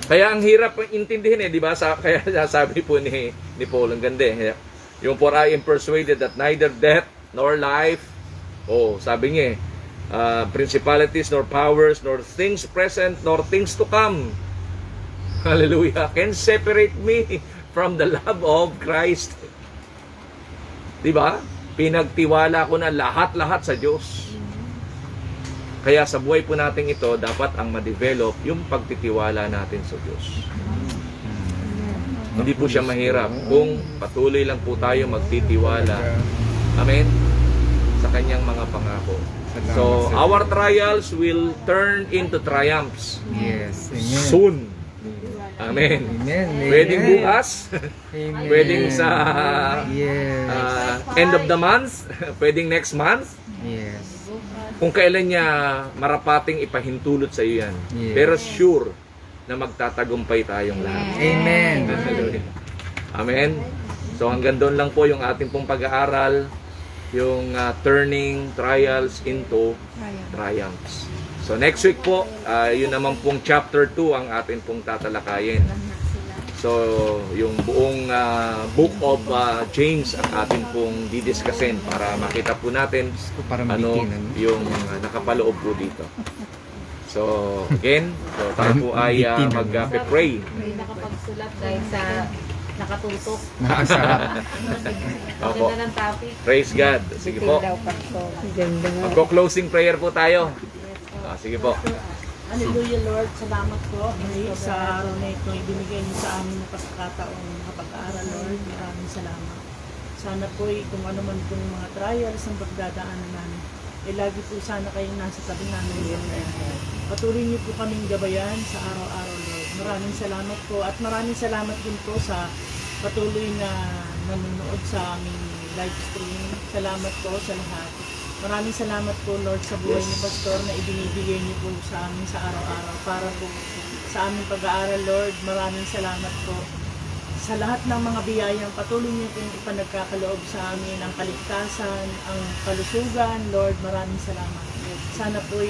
Speaker 1: Kaya ang hirap intindihin eh, di ba? Kaya sabi po ni Paul, ang ganda eh. Yung for I am persuaded that neither death nor life, sabi niya principalities nor powers nor things present nor things to come, hallelujah, can separate me from the love of Christ. Diba? Pinagtiwala ko na lahat-lahat sa Diyos. Kaya sa buhay po natin ito, dapat ang ma-develop yung pagtitiwala natin sa Diyos. Hindi po siya mahirap kung patuloy lang po tayo magtitiwala. Amen? Sa kanyang mga pangako. So, our trials will turn into triumphs.
Speaker 5: Yes. Amen.
Speaker 1: Soon. Amen.
Speaker 5: Amen.
Speaker 1: Pwedeng bukas.
Speaker 5: Amen.
Speaker 1: Pwedeng sa
Speaker 5: Yes.
Speaker 1: end of the month. Pwedeng next month.
Speaker 5: Yes.
Speaker 1: Kung kailan niya marapating ipahintulot sa iyo yan.
Speaker 5: Yes.
Speaker 1: Pero sure na magtatagumpay tayong lahat.
Speaker 5: Amen.
Speaker 1: Hallelujah. Amen. So hanggang doon lang po yung ating pong pag-aaral, yung turning trials into triumphs. So next week po, yun naman pong chapter 2 ang atin pong tatalakayin. So yung buong book of James ang atin pong didiscusin para makita po natin
Speaker 5: Para
Speaker 1: ano
Speaker 5: mabitin,
Speaker 1: yung nakapaloob po dito. So again, tayo po ay mag-pray.
Speaker 6: May nakapagsulat dahil sa nakatutok.
Speaker 5: Nakasarap.
Speaker 1: Opo.
Speaker 6: Ganda ng topic.
Speaker 1: Praise God. Sige po.
Speaker 3: Ganda nga.
Speaker 1: Magko-closing prayer po tayo. Sige po.
Speaker 4: Hallelujah, Lord. Salamat po sa araw na ito. Ibinigay niyo sa amin na pagkakataon makapag-aaral, Lord. Maraming salamat. Sana po kung ano man pong mga trials ang pagdadaanan namin, lagi po sana kayong nasa tabi namin, Lord. Patuloy niyo po kaming gabayan sa araw-araw, Lord. Maraming salamat po at maraming salamat din po sa patuloy na nanonood sa aming live stream. Salamat po sa lahat. Maraming salamat po, Lord, sa buhay ni Pastor na ibinibigay niyo po sa amin sa araw-araw para po sa aming pag-aaral, Lord. Maraming salamat po sa lahat ng mga biyayang patuloy niyo pong ipanagkakaloob sa amin, ang kaligtasan, ang kalusugan, Lord. Maraming salamat. Sana po'y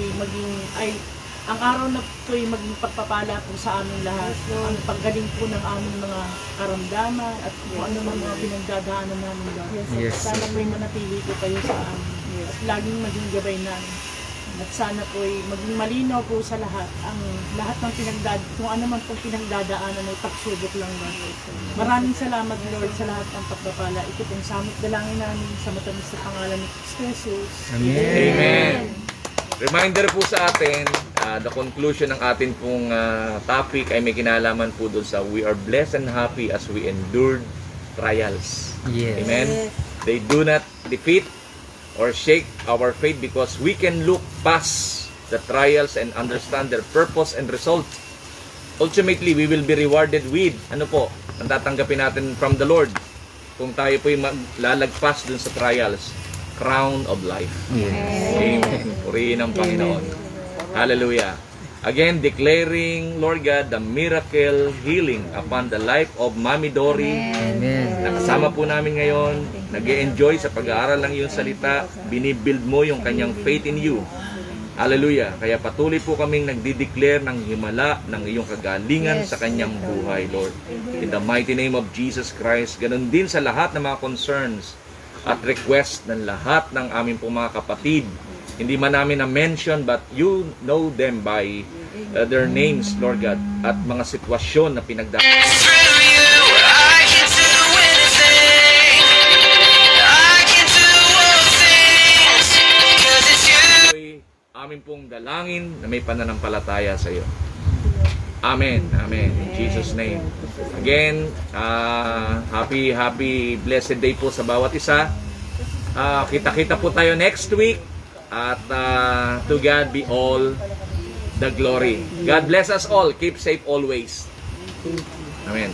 Speaker 4: ang araw na po'y maging pagpapala po sa aming lahat. Ang paggaling po ng aming mga karamdaman at kung ano man mga pinagdadaanan namin, Lord.
Speaker 5: Yes.
Speaker 4: Sana po'y manatili po kayo sa amin at laging maging gabay namin. At sana po'y maging malinaw po sa lahat ang lahat ng kung ano man pong pinagdadaanan ay pagsubok lang, Lord. Maraming salamat, Lord, sa lahat ng pagpapala. Ito pong samot dalangin namin sa matamis na pangalan ni Kristo Jesus.
Speaker 1: Amen. Reminder po sa atin, the conclusion ng atin pong topic ay may kinalaman po doon sa we are blessed and happy as we endured trials.
Speaker 5: Yes.
Speaker 1: Amen. They do not defeat or shake our faith because we can look past the trials and understand their purpose and result. Ultimately, we will be rewarded with, ano po, ang tatanggapin natin from the Lord kung tayo po'y lalagpas dun sa trials, crown of life. Amen. Purihin ang Panginoon. Hallelujah. Again, declaring, Lord God, the miracle healing upon the life of Mami Dory.
Speaker 5: Amen.
Speaker 1: Nakasama po namin ngayon, nag-e-enjoy sa pag-aaral ng iyong salita, binibuild mo yung kanyang faith in you. Hallelujah. Kaya patuloy po kaming nagdi-declare ng himala ng iyong kagalingan sa kanyang buhay, Lord. In the mighty name of Jesus Christ, ganun din sa lahat ng mga concerns at request ng lahat ng aming pong mga kapatid. Hindi man namin na-mention, but you know them by their names, Lord God, at mga sitwasyon na pinagdaanan. Amin pong dalangin na may pananampalataya sa iyo. Amen. Amen. In Jesus' name. Again, happy blessed day po sa bawat isa. Kita-kita po tayo next week. At to God be all the glory. God bless us all. Keep safe always. Amen.